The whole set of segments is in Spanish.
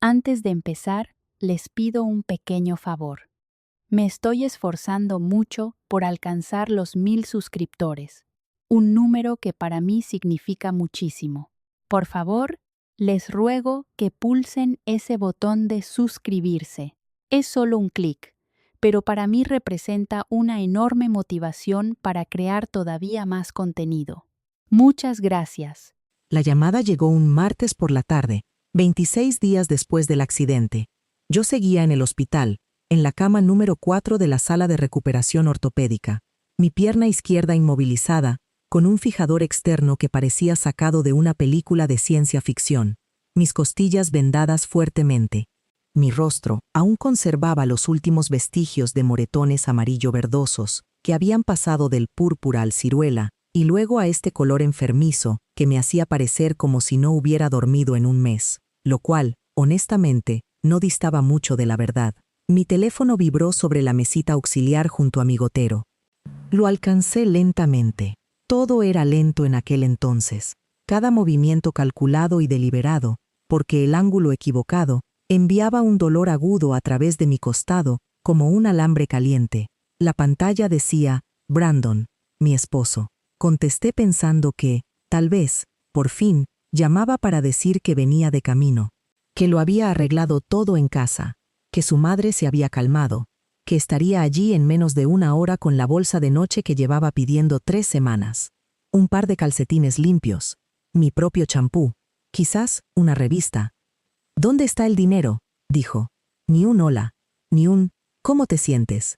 Antes de empezar, les pido un pequeño favor. Me estoy esforzando mucho por alcanzar los 1000 suscriptores, un número que para mí significa muchísimo. Por favor, les ruego que pulsen ese botón de suscribirse. Es solo un clic, pero para mí representa una enorme motivación para crear todavía más contenido. Muchas gracias. La llamada llegó un martes por la tarde, 26 días después del accidente. Yo seguía en el hospital, en la cama número 4 de la sala de recuperación ortopédica, mi pierna izquierda inmovilizada, con un fijador externo que parecía sacado de una película de ciencia ficción, mis costillas vendadas fuertemente. Mi rostro aún conservaba los últimos vestigios de moretones amarillo-verdosos que habían pasado del púrpura al ciruela y luego a este color enfermizo que me hacía parecer como si no hubiera dormido en un mes, lo cual, honestamente, no distaba mucho de la verdad. Mi teléfono vibró sobre la mesita auxiliar junto a mi gotero. Lo alcancé lentamente. Todo era lento en aquel entonces. Cada movimiento calculado y deliberado, porque el ángulo equivocado enviaba un dolor agudo a través de mi costado como un alambre caliente. La pantalla decía, Brandon, mi esposo. Contesté pensando que, tal vez, por fin, llamaba para decir que venía de camino, que lo había arreglado todo en casa, que su madre se había calmado, que estaría allí en menos de una hora con la bolsa de noche que llevaba pidiendo 3 semanas, un par de calcetines limpios, mi propio champú, quizás una revista. ¿Dónde está el dinero?, dijo. Ni un hola, ni un ¿cómo te sientes?,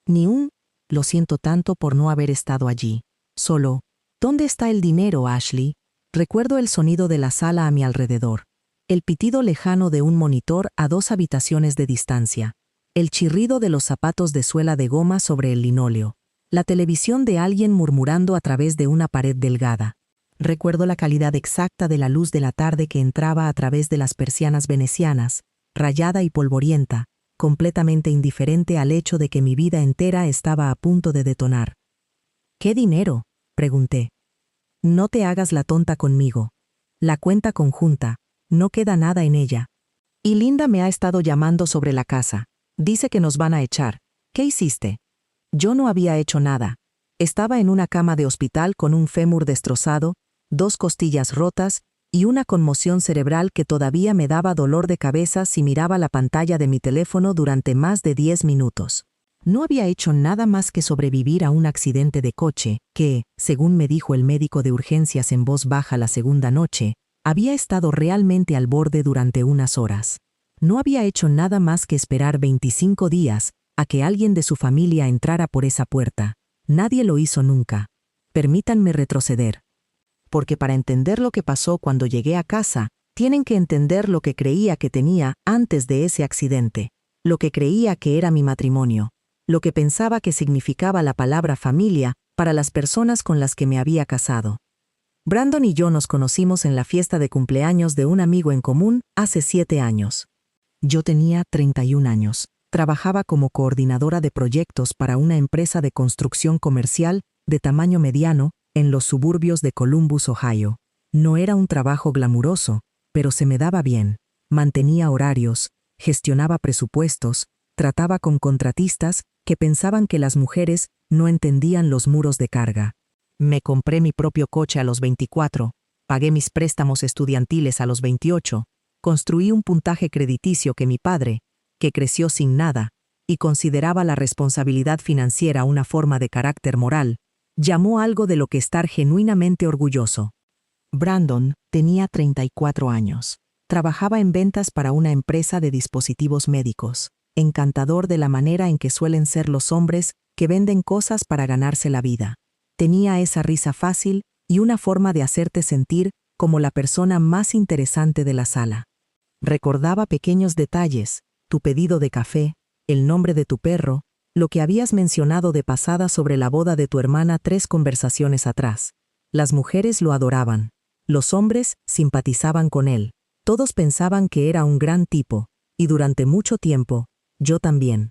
ni un lo siento tanto por no haber estado allí. Solo, ¿dónde está el dinero, Ashley? Recuerdo el sonido de la sala a mi alrededor, el pitido lejano de un monitor a 2 habitaciones de distancia, el chirrido de los zapatos de suela de goma sobre el linóleo, la televisión de alguien murmurando a través de una pared delgada. Recuerdo la calidad exacta de la luz de la tarde que entraba a través de las persianas venecianas, rayada y polvorienta, completamente indiferente al hecho de que mi vida entera estaba a punto de detonar. ¿Qué dinero?, pregunté. No te hagas la tonta conmigo. La cuenta conjunta, no queda nada en ella. Y Linda me ha estado llamando sobre la casa. Dice que nos van a echar. ¿Qué hiciste? Yo no había hecho nada. Estaba en una cama de hospital con un fémur destrozado, 2 costillas rotas y una conmoción cerebral que todavía me daba dolor de cabeza si miraba la pantalla de mi teléfono durante más de 10 minutos. No había hecho nada más que sobrevivir a un accidente de coche que, según me dijo el médico de urgencias en voz baja la segunda noche, había estado realmente al borde durante unas horas. No había hecho nada más que esperar 25 días a que alguien de su familia entrara por esa puerta. Nadie lo hizo nunca. Permítanme retroceder. Porque para entender lo que pasó cuando llegué a casa, tienen que entender lo que creía que tenía antes de ese accidente, lo que creía que era mi matrimonio, lo que pensaba que significaba la palabra familia para las personas con las que me había casado. Brandon y yo nos conocimos en la fiesta de cumpleaños de un amigo en común hace 7 años. Yo tenía 31 años. Trabajaba como coordinadora de proyectos para una empresa de construcción comercial de tamaño mediano en los suburbios de Columbus, Ohio. No era un trabajo glamuroso, pero se me daba bien. Mantenía horarios, gestionaba presupuestos, trataba con contratistas que pensaban que las mujeres no entendían los muros de carga. Me compré mi propio coche a los 24, pagué mis préstamos estudiantiles a los 28, construí un puntaje crediticio que mi padre, que creció sin nada y consideraba la responsabilidad financiera una forma de carácter moral, llamó algo de lo que estar genuinamente orgulloso. Brandon tenía 34 años. Trabajaba en ventas para una empresa de dispositivos médicos, encantador de la manera en que suelen ser los hombres que venden cosas para ganarse la vida. Tenía esa risa fácil y una forma de hacerte sentir como la persona más interesante de la sala. Recordaba pequeños detalles, tu pedido de café, el nombre de tu perro, lo que habías mencionado de pasada sobre la boda de tu hermana 3 conversaciones atrás. Las mujeres lo adoraban. Los hombres simpatizaban con él. Todos pensaban que era un gran tipo, y durante mucho tiempo, yo también.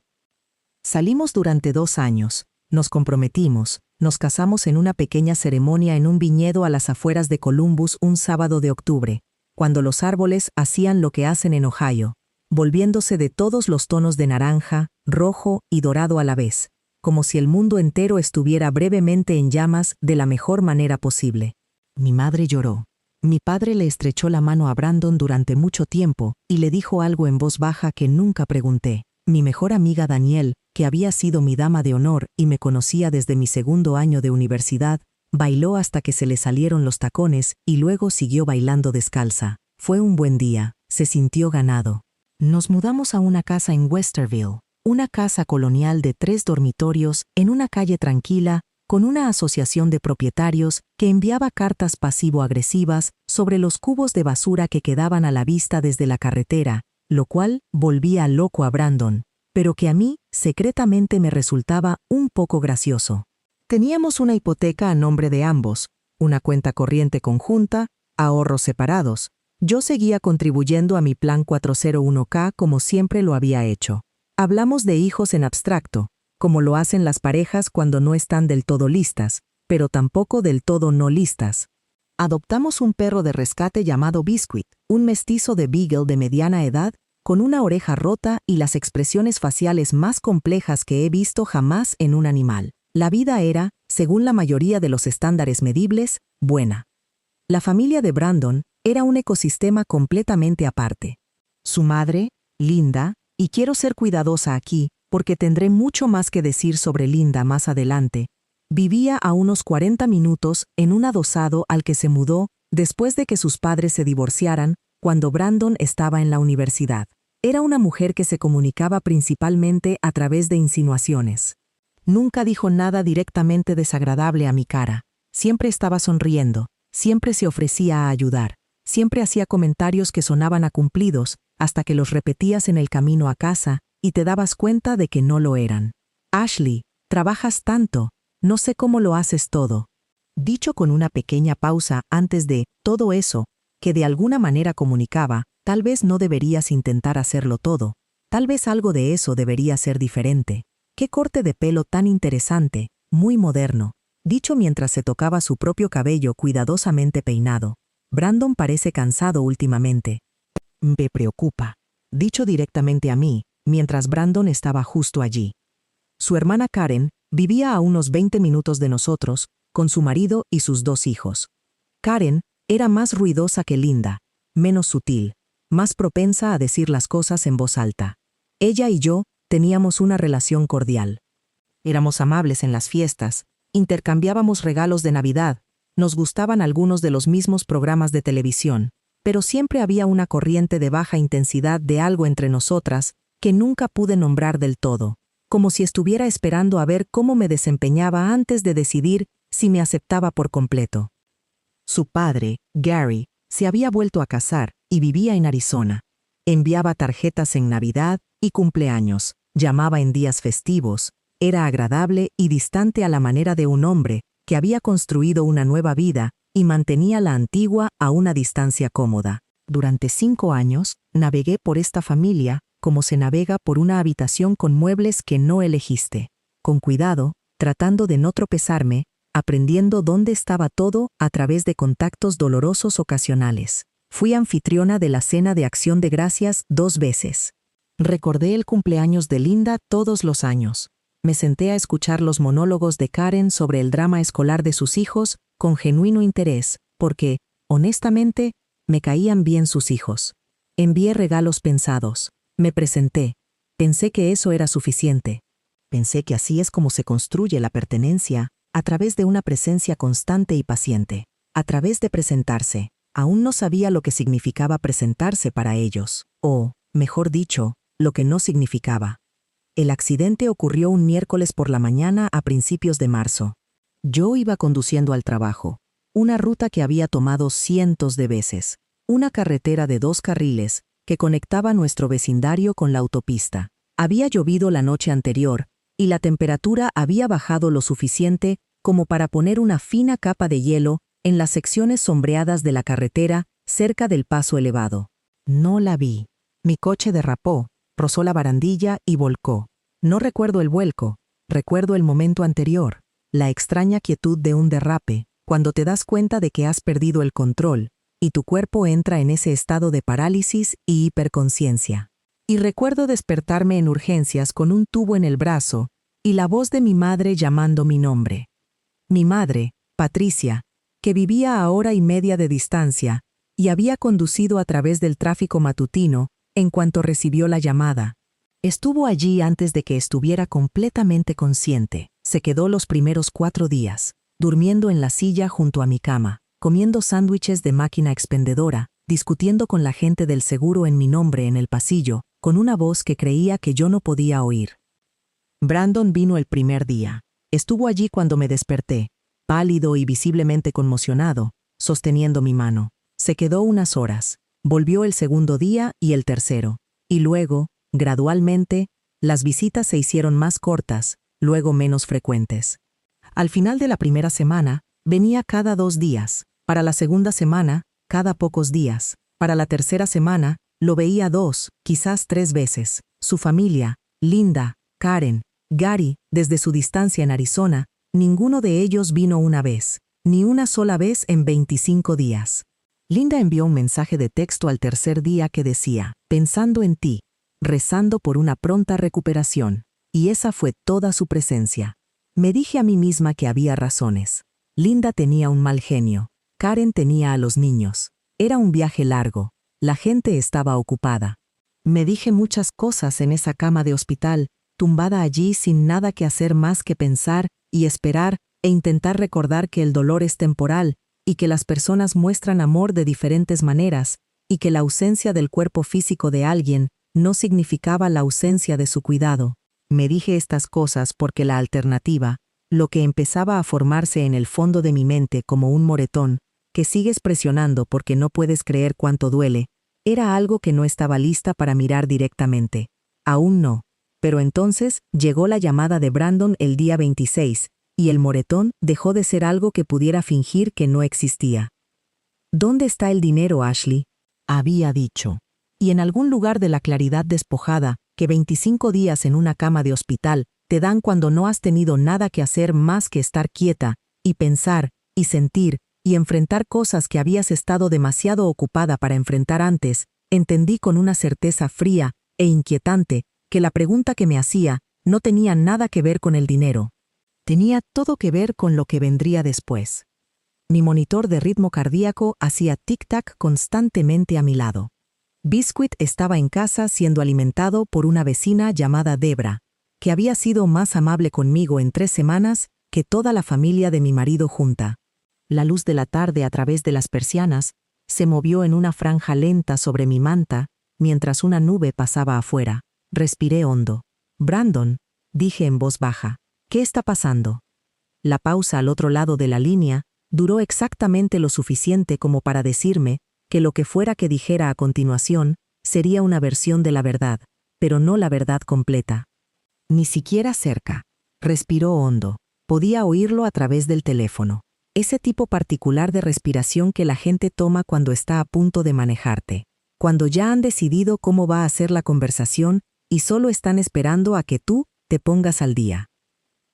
Salimos durante 2 años, nos comprometimos, nos casamos en una pequeña ceremonia en un viñedo a las afueras de Columbus un sábado de octubre. cuando los árboles hacían lo que hacen en Ohio, volviéndose de todos los tonos de naranja, rojo y dorado a la vez, como si el mundo entero estuviera brevemente en llamas de la mejor manera posible. Mi madre lloró. Mi padre le estrechó la mano a Brandon durante mucho tiempo y le dijo algo en voz baja que nunca pregunté. Mi mejor amiga Danielle, que había sido mi dama de honor y me conocía desde mi segundo año de universidad, bailó hasta que se le salieron los tacones y luego siguió bailando descalza. Fue un buen día, se sintió ganado. Nos mudamos a una casa en Westerville, una casa colonial de 3 dormitorios en una calle tranquila, con una asociación de propietarios que enviaba cartas pasivo-agresivas sobre los cubos de basura que quedaban a la vista desde la carretera, lo cual volvía loco a Brandon, pero que a mí secretamente me resultaba un poco gracioso. Teníamos una hipoteca a nombre de ambos, una cuenta corriente conjunta, ahorros separados. Yo seguía contribuyendo a mi plan 401k como siempre lo había hecho. Hablamos de hijos en abstracto, como lo hacen las parejas cuando no están del todo listas, pero tampoco del todo no listas. Adoptamos un perro de rescate llamado Biscuit, un mestizo de Beagle de mediana edad, con una oreja rota y las expresiones faciales más complejas que he visto jamás en un animal. La vida era, según la mayoría de los estándares medibles, buena. La familia de Brandon era un ecosistema completamente aparte. Su madre, Linda, y quiero ser cuidadosa aquí, porque tendré mucho más que decir sobre Linda más adelante, vivía a unos 40 minutos en un adosado al que se mudó después de que sus padres se divorciaran cuando Brandon estaba en la universidad. Era una mujer que se comunicaba principalmente a través de insinuaciones. Nunca dijo nada directamente desagradable a mi cara. Siempre estaba sonriendo, siempre se ofrecía a ayudar, siempre hacía comentarios que sonaban a cumplidos hasta que los repetías en el camino a casa y te dabas cuenta de que no lo eran. Ashley, trabajas tanto, no sé cómo lo haces todo. Dicho con una pequeña pausa antes de todo eso, que de alguna manera comunicaba, tal vez no deberías intentar hacerlo todo, tal vez algo de eso debería ser diferente. Qué corte de pelo tan interesante, muy moderno, dicho mientras se tocaba su propio cabello cuidadosamente peinado. Brandon parece cansado últimamente. Me preocupa. Dicho directamente a mí, mientras Brandon estaba justo allí. Su hermana Karen vivía a unos 20 minutos de nosotros, con su marido y sus 2 hijos. Karen era más ruidosa que Linda, menos sutil, más propensa a decir las cosas en voz alta. Ella y yo teníamos una relación cordial. Éramos amables en las fiestas, intercambiábamos regalos de Navidad, nos gustaban algunos de los mismos programas de televisión, pero siempre había una corriente de baja intensidad de algo entre nosotras que nunca pude nombrar del todo, como si estuviera esperando a ver cómo me desempeñaba antes de decidir si me aceptaba por completo. Su padre, Gary, se había vuelto a casar y vivía en Arizona. Enviaba tarjetas en Navidad y cumpleaños, llamaba en días festivos, era agradable y distante a la manera de un hombre que había construido una nueva vida y mantenía la antigua a una distancia cómoda. Durante 5 años, navegué por esta familia como se navega por una habitación con muebles que no elegiste, con cuidado, tratando de no tropezarme, aprendiendo dónde estaba todo a través de contactos dolorosos ocasionales. Fui anfitriona de la cena de Acción de Gracias 2 veces. Recordé el cumpleaños de Linda todos los años. Me senté a escuchar los monólogos de Karen sobre el drama escolar de sus hijos con genuino interés, porque, honestamente, me caían bien sus hijos. Envié regalos pensados. Me presenté. Pensé que eso era suficiente. Pensé que así es como se construye la pertenencia, a través de una presencia constante y paciente. A través de presentarse. Aún no sabía lo que significaba presentarse para ellos, o, mejor dicho, lo que no significaba. El accidente ocurrió un miércoles por la mañana a principios de marzo. Yo iba conduciendo al trabajo, una ruta que había tomado cientos de veces, una carretera de 2 carriles que conectaba nuestro vecindario con la autopista. Había llovido la noche anterior y la temperatura había bajado lo suficiente como para poner una fina capa de hielo en las secciones sombreadas de la carretera cerca del paso elevado. No la vi. Mi coche derrapó, rozó la barandilla y volcó. No recuerdo el vuelco, recuerdo el momento anterior, la extraña quietud de un derrape, cuando te das cuenta de que has perdido el control, y tu cuerpo entra en ese estado de parálisis y hiperconciencia. Y recuerdo despertarme en urgencias con un tubo en el brazo y la voz de mi madre llamando mi nombre. Mi madre, Patricia, que vivía a hora y media de distancia y había conducido a través del tráfico matutino en cuanto recibió la llamada. Estuvo allí antes de que estuviera completamente consciente. Se quedó los primeros 4 días, durmiendo en la silla junto a mi cama, comiendo sándwiches de máquina expendedora, discutiendo con la gente del seguro en mi nombre en el pasillo, con una voz que creía que yo no podía oír. Brandon vino el primer día. Estuvo allí cuando me desperté, pálido y visiblemente conmocionado, sosteniendo mi mano. Se quedó unas horas. Volvió el segundo día y el tercero. Y luego, gradualmente, las visitas se hicieron más cortas, luego menos frecuentes. Al final de la primera semana, venía cada 2 días. Para la segunda semana, cada pocos días. Para la tercera semana, lo veía 2, quizás 3 veces. Su familia, Linda, Karen, Gary, desde su distancia en Arizona, ninguno de ellos vino una vez, ni una sola vez en 25 días. Linda envió un mensaje de texto al tercer día que decía, pensando en ti, rezando por una pronta recuperación, y esa fue toda su presencia. Me dije a mí misma que había razones. Linda tenía un mal genio, Karen tenía a los niños. Era un viaje largo, la gente estaba ocupada. Me dije muchas cosas en esa cama de hospital, tumbada allí sin nada que hacer más que pensar y esperar e intentar recordar que el dolor es temporal y que las personas muestran amor de diferentes maneras y que la ausencia del cuerpo físico de alguien no significaba la ausencia de su cuidado. Me dije estas cosas porque la alternativa, lo que empezaba a formarse en el fondo de mi mente como un moretón, que sigues presionando porque no puedes creer cuánto duele, era algo que no estaba lista para mirar directamente. Aún no. Pero entonces llegó la llamada de Brandon el día 26, y el moretón dejó de ser algo que pudiera fingir que no existía. ¿Dónde está el dinero, Ashley?, había dicho. Y en algún lugar de la claridad despojada, que 25 días en una cama de hospital te dan cuando no has tenido nada que hacer más que estar quieta, y pensar, y sentir, y enfrentar cosas que habías estado demasiado ocupada para enfrentar antes, entendí con una certeza fría e inquietante que la pregunta que me hacía no tenía nada que ver con el dinero. Tenía todo que ver con lo que vendría después. Mi monitor de ritmo cardíaco hacía tic-tac constantemente a mi lado. Biscuit estaba en casa siendo alimentado por una vecina llamada Debra, que había sido más amable conmigo en 3 semanas que toda la familia de mi marido junta. La luz de la tarde a través de las persianas se movió en una franja lenta sobre mi manta mientras una nube pasaba afuera. Respiré hondo. Brandon, dije en voz baja, ¿qué está pasando? La pausa al otro lado de la línea duró exactamente lo suficiente como para decirme que lo que fuera que dijera a continuación sería una versión de la verdad, pero no la verdad completa. Ni siquiera cerca. Respiró hondo. Podía oírlo a través del teléfono. Ese tipo particular de respiración que la gente toma cuando está a punto de manejarte. Cuando ya han decidido cómo va a ser la conversación y solo están esperando a que tú te pongas al día.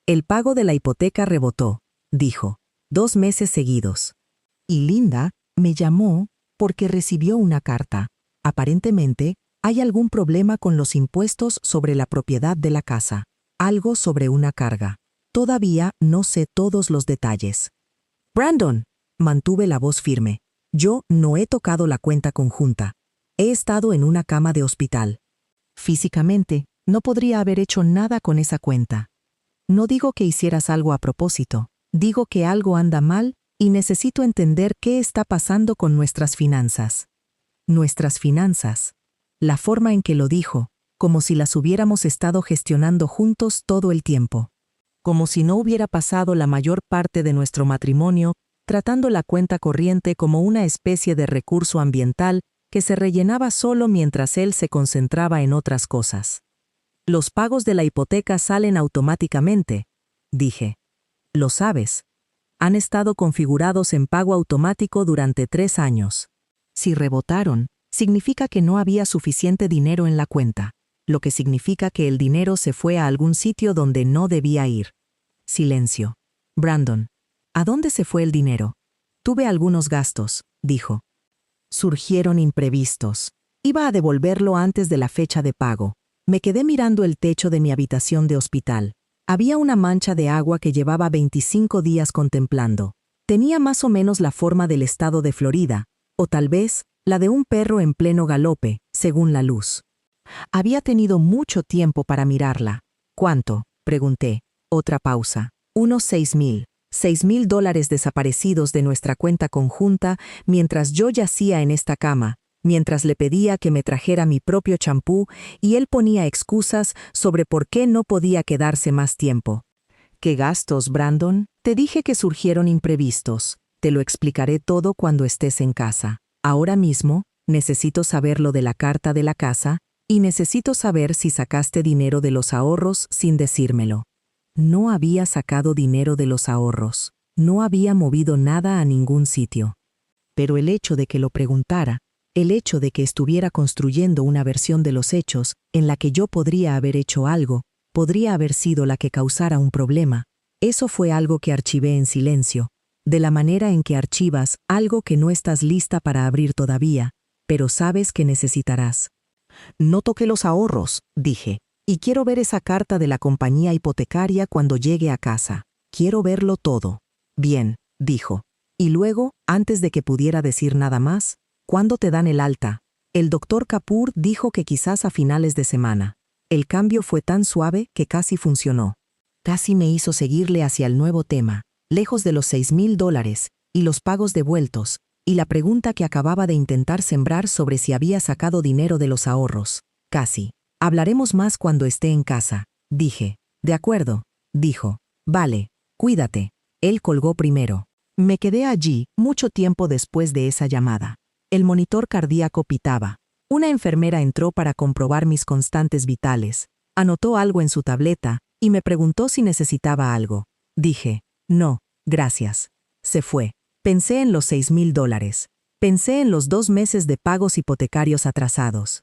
El pago de la hipoteca rebotó, dijo, 2 meses seguidos. Y Linda me llamó porque recibió una carta. Aparentemente, hay algún problema con los impuestos sobre la propiedad de la casa. Algo sobre una carga. Todavía no sé todos los detalles. Brandon, mantuve la voz firme. Yo no he tocado la cuenta conjunta. He estado en una cama de hospital. Físicamente, no podría haber hecho nada con esa cuenta. No digo que hicieras algo a propósito. Digo que algo anda mal y necesito entender qué está pasando con nuestras finanzas. Nuestras finanzas. La forma en que lo dijo, como si las hubiéramos estado gestionando juntos todo el tiempo. Como si no hubiera pasado la mayor parte de nuestro matrimonio tratando la cuenta corriente como una especie de recurso ambiental que se rellenaba solo mientras él se concentraba en otras cosas. Los pagos de la hipoteca salen automáticamente, dije. Lo sabes. Han estado configurados en pago automático durante 3 años. Si rebotaron, significa que no había suficiente dinero en la cuenta, lo que significa que el dinero se fue a algún sitio donde no debía ir. Silencio. Brandon, ¿a dónde se fue el dinero? Tuve algunos gastos, dijo. Surgieron imprevistos. Iba a devolverlo antes de la fecha de pago. Me quedé mirando el techo de mi habitación de hospital. Había una mancha de agua que llevaba 25 días contemplando. Tenía más o menos la forma del estado de Florida, o tal vez la de un perro en pleno galope, según la luz. Había tenido mucho tiempo para mirarla. ¿Cuánto?, pregunté. Otra pausa. Unos $6,000 desaparecidos de nuestra cuenta conjunta mientras yo yacía en esta cama, mientras le pedía que me trajera mi propio champú y él ponía excusas sobre por qué no podía quedarse más tiempo. ¿Qué gastos, Brandon? Te dije que surgieron imprevistos. Te lo explicaré todo cuando estés en casa. Ahora mismo, necesito saber lo de la carta de la casa y necesito saber si sacaste dinero de los ahorros sin decírmelo. No había sacado dinero de los ahorros. No había movido nada a ningún sitio. Pero el hecho de que lo preguntara, el hecho de que estuviera construyendo una versión de los hechos en la que yo podría haber hecho algo, podría haber sido la que causara un problema, eso fue algo que archivé en silencio, de la manera en que archivas algo que no estás lista para abrir todavía, pero sabes que necesitarás. No toqué los ahorros, dije, y quiero ver esa carta de la compañía hipotecaria cuando llegue a casa. Quiero verlo todo. Bien, dijo. Y luego, antes de que pudiera decir nada más, ¿cuándo te dan el alta? El doctor Kapoor dijo que quizás a finales de semana. El cambio fue tan suave que casi funcionó. Casi me hizo seguirle hacia el nuevo tema, lejos de los $6,000 y los pagos devueltos, y la pregunta que acababa de intentar sembrar sobre si había sacado dinero de los ahorros. Casi. Hablaremos más cuando esté en casa, dije. De acuerdo, dijo. Vale, cuídate. Él colgó primero. Me quedé allí mucho tiempo después de esa llamada. El monitor cardíaco pitaba. Una enfermera entró para comprobar mis constantes vitales. Anotó algo en su tableta y me preguntó si necesitaba algo. Dije, no, gracias. Se fue. Pensé en los $6,000. Pensé en los 2 meses de pagos hipotecarios atrasados.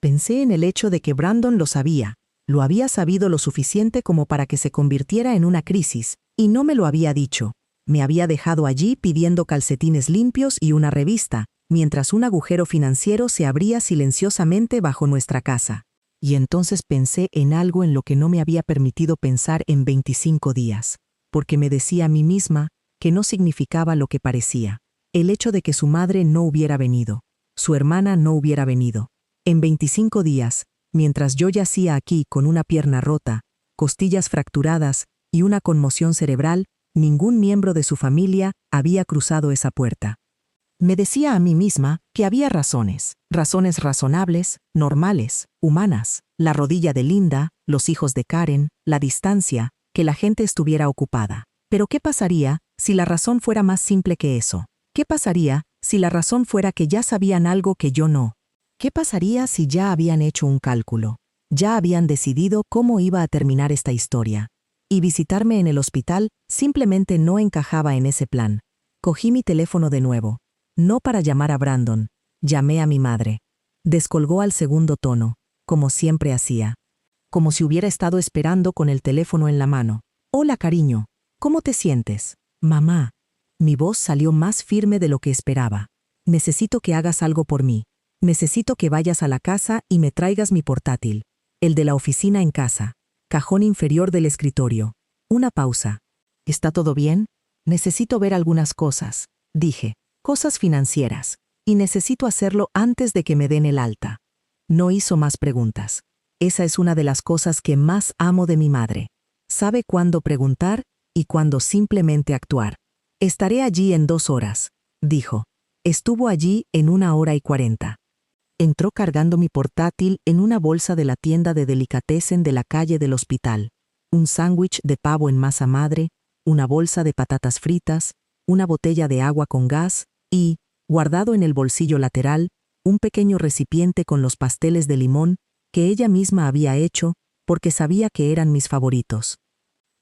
Pensé en el hecho de que Brandon lo sabía. Lo había sabido lo suficiente como para que se convirtiera en una crisis, y no me lo había dicho. Me había dejado allí pidiendo calcetines limpios y una revista, mientras un agujero financiero se abría silenciosamente bajo nuestra casa. Y entonces pensé en algo en lo que no me había permitido pensar en 25 días, porque me decía a mí misma que no significaba lo que parecía. El hecho de que su madre no hubiera venido, su hermana no hubiera venido. En 25 días, mientras yo yacía aquí con una pierna rota, costillas fracturadas y una conmoción cerebral, ningún miembro de su familia había cruzado esa puerta. Me decía a mí misma que había razones razonables, normales, humanas, la rodilla de Linda, los hijos de Karen, la distancia, que la gente estuviera ocupada. Pero ¿qué pasaría si la razón fuera más simple que eso? ¿Qué pasaría si la razón fuera que ya sabían algo que yo no? ¿Qué pasaría si ya habían hecho un cálculo? Ya habían decidido cómo iba a terminar esta historia. Y visitarme en el hospital simplemente no encajaba en ese plan. Cogí mi teléfono de nuevo. No para llamar a Brandon. Llamé a mi madre. Descolgó al segundo tono, como siempre hacía. Como si hubiera estado esperando con el teléfono en la mano. Hola, cariño. ¿Cómo te sientes? Mamá. Mi voz salió más firme de lo que esperaba. Necesito que hagas algo por mí. Necesito que vayas a la casa y me traigas mi portátil. El de la oficina en casa. Cajón inferior del escritorio. Una pausa. ¿Está todo bien? Necesito ver algunas cosas, dije. Cosas financieras. Y necesito hacerlo antes de que me den el alta. No hizo más preguntas. Esa es una de las cosas que más amo de mi madre. Sabe cuándo preguntar y cuándo simplemente actuar. Estaré allí en 2 horas, dijo. Estuvo allí en 1 hora y 40. Entró cargando mi portátil en una bolsa de la tienda de delicatessen de la calle del hospital. Un sándwich de pavo en masa madre, una bolsa de patatas fritas, una botella de agua con gas y, guardado en el bolsillo lateral, un pequeño recipiente con los pasteles de limón que ella misma había hecho porque sabía que eran mis favoritos.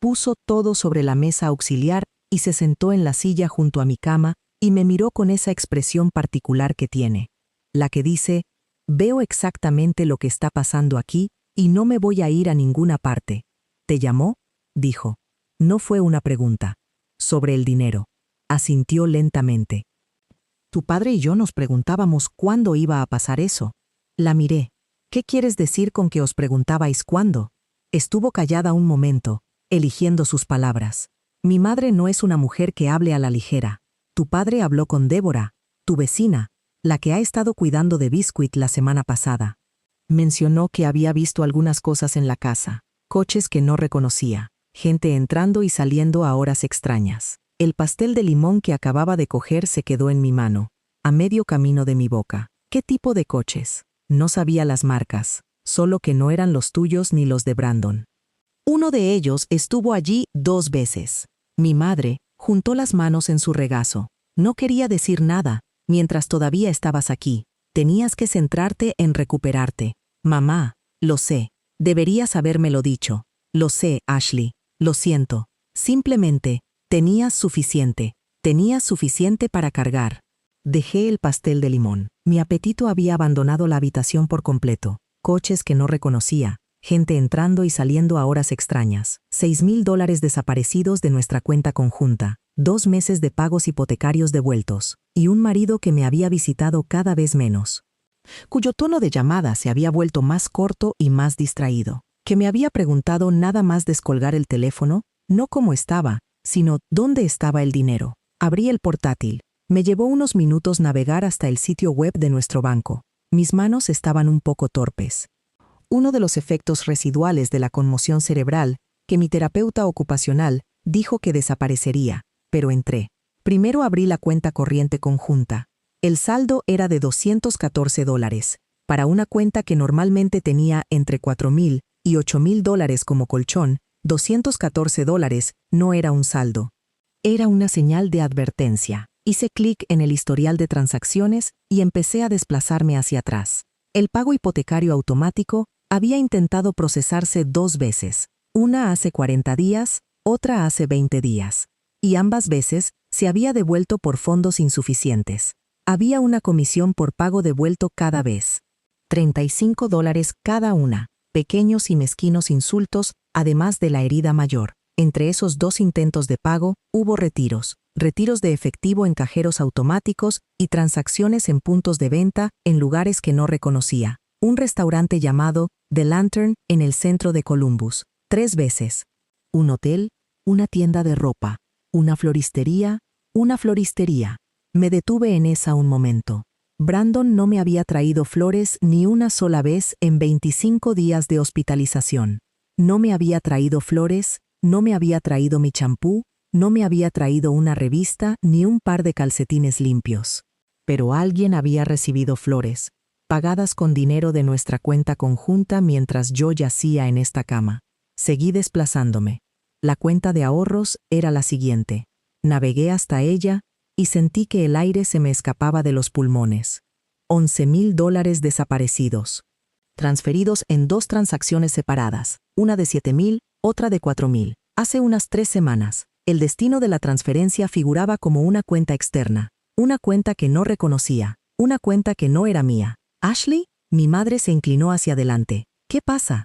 Puso todo sobre la mesa auxiliar y se sentó en la silla junto a mi cama y me miró con esa expresión particular que tiene. La que dice, veo exactamente lo que está pasando aquí y no me voy a ir a ninguna parte. ¿Te llamó? Dijo. No fue una pregunta. Sobre el dinero. Asintió lentamente. Tu padre y yo nos preguntábamos cuándo iba a pasar eso. La miré. ¿Qué quieres decir con que os preguntabais cuándo? Estuvo callada un momento, eligiendo sus palabras. Mi madre no es una mujer que hable a la ligera. Tu padre habló con Débora, tu vecina, la que ha estado cuidando de Biscuit la semana pasada. Mencionó que había visto algunas cosas en la casa, coches que no reconocía, gente entrando y saliendo a horas extrañas. El pastel de limón que acababa de coger se quedó en mi mano, a medio camino de mi boca. ¿Qué tipo de coches? No sabía las marcas, solo que no eran los tuyos ni los de Brandon. Uno de ellos estuvo allí 2 veces. Mi madre juntó las manos en su regazo. No quería decir nada, mientras todavía estabas aquí. Tenías que centrarte en recuperarte. Mamá, lo sé. Deberías habérmelo dicho. Lo sé, Ashley. Lo siento. Simplemente, tenías suficiente. Tenías suficiente para cargar. Dejé el pastel de limón. Mi apetito había abandonado la habitación por completo. Coches que no reconocía. Gente entrando y saliendo a horas extrañas. $6,000 desaparecidos de nuestra cuenta conjunta. 2 meses de pagos hipotecarios devueltos. Y un marido que me había visitado cada vez menos. Cuyo tono de llamada se había vuelto más corto y más distraído. Que me había preguntado nada más descolgar el teléfono, no cómo estaba, sino dónde estaba el dinero. Abrí el portátil. Me llevó unos minutos navegar hasta el sitio web de nuestro banco. Mis manos estaban un poco torpes. Uno de los efectos residuales de la conmoción cerebral, que mi terapeuta ocupacional dijo que desaparecería, pero entré. Primero abrí la cuenta corriente conjunta. El saldo era de $214. Para una cuenta que normalmente tenía entre $4,000 y $8,000 como colchón, $214 no era un saldo. Era una señal de advertencia. Hice clic en el historial de transacciones y empecé a desplazarme hacia atrás. El pago hipotecario automático había intentado procesarse 2 veces, una hace 40 días, otra hace 20 días, y ambas veces se había devuelto por fondos insuficientes. Había una comisión por pago devuelto cada vez. $35 cada una, pequeños y mezquinos insultos, además de la herida mayor. Entre esos 2 intentos de pago, hubo retiros de efectivo en cajeros automáticos y transacciones en puntos de venta en lugares que no reconocía. Un restaurante llamado The Lantern en el centro de Columbus, 3 veces. Un hotel, una tienda de ropa, una floristería. Me detuve en esa un momento. Brandon no me había traído flores ni una sola vez en 25 días de hospitalización. No me había traído flores, no me había traído mi champú, no me había traído una revista ni un par de calcetines limpios. Pero alguien había recibido flores, pagadas con dinero de nuestra cuenta conjunta mientras yo yacía en esta cama. Seguí desplazándome. La cuenta de ahorros era la siguiente. Navegué hasta ella y sentí que el aire se me escapaba de los pulmones. $11,000 desaparecidos. Transferidos en 2 transacciones separadas, una de $7,000, otra de $4,000. Hace unas 3 semanas, el destino de la transferencia figuraba como una cuenta externa, una cuenta que no reconocía, una cuenta que no era mía. ¿Ashley? Mi madre se inclinó hacia adelante. ¿Qué pasa?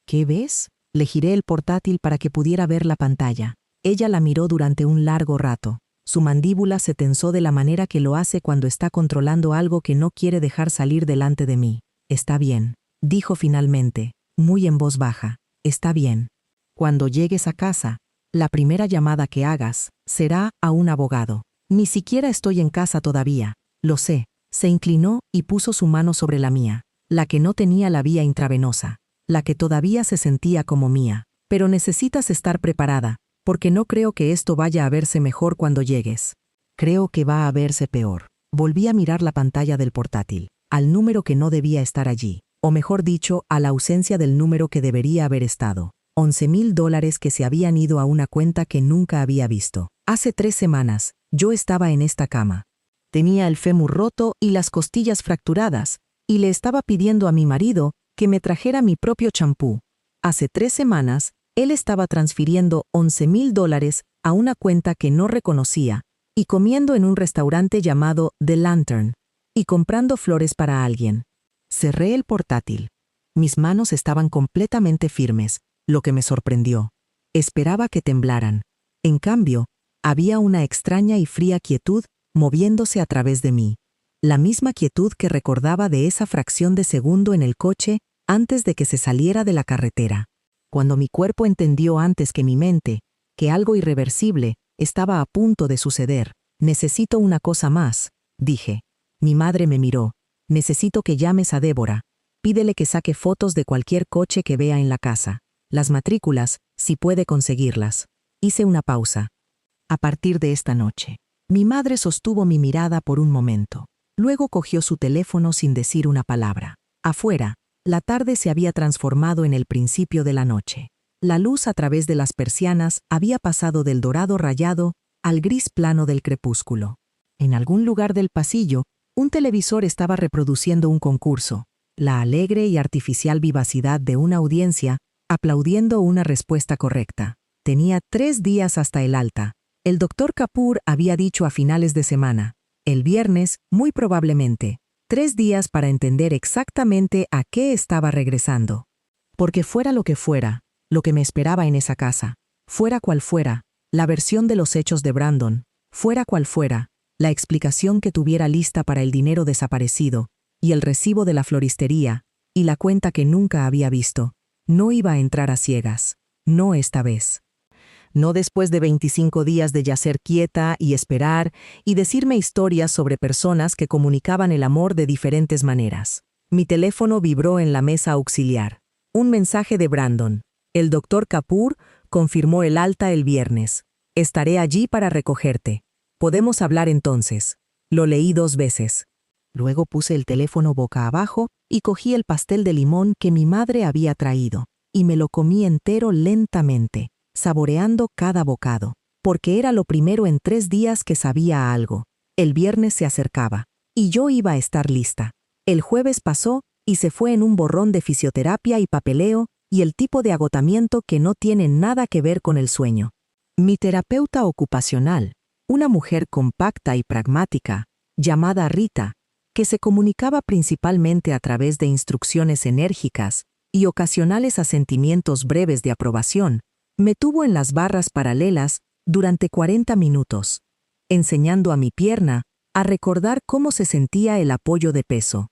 ¿Qué ves? Le giré el portátil para que pudiera ver la pantalla. Ella la miró durante un largo rato. Su mandíbula se tensó de la manera que lo hace cuando está controlando algo que no quiere dejar salir delante de mí. Está bien, dijo finalmente, muy en voz baja. Está bien. Cuando llegues a casa, la primera llamada que hagas será a un abogado. Ni siquiera estoy en casa todavía. Lo sé. Se inclinó y puso su mano sobre la mía, la que no tenía la vía intravenosa, la que todavía se sentía como mía. Pero necesitas estar preparada, porque no creo que esto vaya a verse mejor cuando llegues. Creo que va a verse peor. Volví a mirar la pantalla del portátil, al número que no debía estar allí, o mejor dicho, a la ausencia del número que debería haber estado. $11,000 que se habían ido a una cuenta que nunca había visto. Hace 3 semanas, yo estaba en esta cama. Tenía el fémur roto y las costillas fracturadas, y le estaba pidiendo a mi marido que me trajera mi propio champú. Hace 3 semanas, él estaba transfiriendo $11,000 a una cuenta que no reconocía, y comiendo en un restaurante llamado The Lantern, y comprando flores para alguien. Cerré el portátil. Mis manos estaban completamente firmes, lo que me sorprendió. Esperaba que temblaran. En cambio, había una extraña y fría quietud moviéndose a través de mí. La misma quietud que recordaba de esa fracción de segundo en el coche antes de que se saliera de la carretera. Cuando mi cuerpo entendió antes que mi mente que algo irreversible estaba a punto de suceder. Necesito una cosa más, dije. Mi madre me miró. Necesito que llames a Débora. Pídele que saque fotos de cualquier coche que vea en la casa. Las matrículas, si puede conseguirlas. Hice una pausa. A partir de esta noche. Mi madre sostuvo mi mirada por un momento. Luego cogió su teléfono sin decir una palabra. Afuera, la tarde se había transformado en el principio de la noche. La luz a través de las persianas había pasado del dorado rayado al gris plano del crepúsculo. En algún lugar del pasillo, un televisor estaba reproduciendo un concurso, la alegre y artificial vivacidad de una audiencia aplaudiendo una respuesta correcta. Tenía 3 días hasta el alta. El doctor Kapoor había dicho a finales de semana. El viernes, muy probablemente. 3 días para entender exactamente a qué estaba regresando. Porque fuera lo que me esperaba en esa casa, fuera cual fuera, la versión de los hechos de Brandon, fuera cual fuera, la explicación que tuviera lista para el dinero desaparecido, y el recibo de la floristería, y la cuenta que nunca había visto, no iba a entrar a ciegas, no esta vez. No después de 25 días de yacer quieta y esperar y decirme historias sobre personas que comunicaban el amor de diferentes maneras. Mi teléfono vibró en la mesa auxiliar. Un mensaje de Brandon. El doctor Kapoor confirmó el alta el viernes. Estaré allí para recogerte. Podemos hablar entonces. Lo leí 2 veces. Luego puse el teléfono boca abajo y cogí el pastel de limón que mi madre había traído, y me lo comí entero lentamente, saboreando cada bocado, porque era lo primero en 3 días que sabía algo. El viernes se acercaba, y yo iba a estar lista. El jueves pasó y se fue en un borrón de fisioterapia y papeleo y el tipo de agotamiento que no tiene nada que ver con el sueño. Mi terapeuta ocupacional, una mujer compacta y pragmática, llamada Rita, que se comunicaba principalmente a través de instrucciones enérgicas y ocasionales asentimientos breves de aprobación, me tuvo en las barras paralelas durante 40 minutos, enseñando a mi pierna a recordar cómo se sentía el apoyo de peso.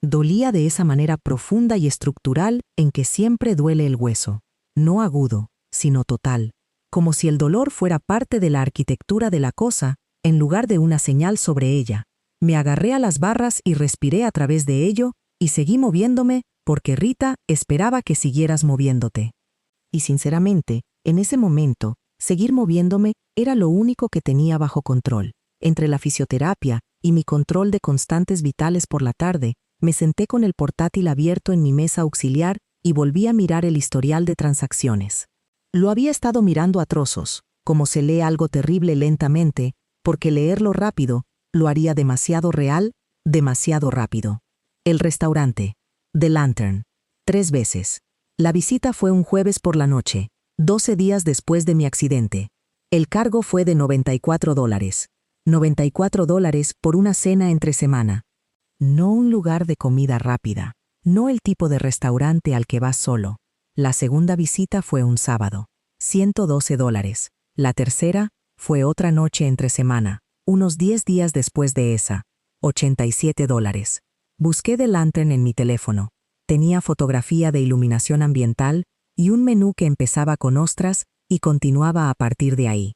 Dolía de esa manera profunda y estructural en que siempre duele el hueso, no agudo, sino total, como si el dolor fuera parte de la arquitectura de la cosa en lugar de una señal sobre ella. Me agarré a las barras y respiré a través de ello y seguí moviéndome porque Rita esperaba que siguieras moviéndote. Y sinceramente, en ese momento, seguir moviéndome era lo único que tenía bajo control. Entre la fisioterapia y mi control de constantes vitales por la tarde, me senté con el portátil abierto en mi mesa auxiliar y volví a mirar el historial de transacciones. Lo había estado mirando a trozos, como se lee algo terrible lentamente, porque leerlo rápido lo haría demasiado real, demasiado rápido. El restaurante. The Lantern. 3 veces. La visita fue un jueves por la noche, 12 días después de mi accidente. El cargo fue de $94. $94 por una cena entre semana. No un lugar de comida rápida, no el tipo de restaurante al que vas solo. La segunda visita fue un sábado, $112. La tercera fue otra noche entre semana, unos 10 días después de esa, $87. Busqué The Lantern en mi teléfono. Tenía fotografía de iluminación ambiental y un menú que empezaba con ostras y continuaba a partir de ahí.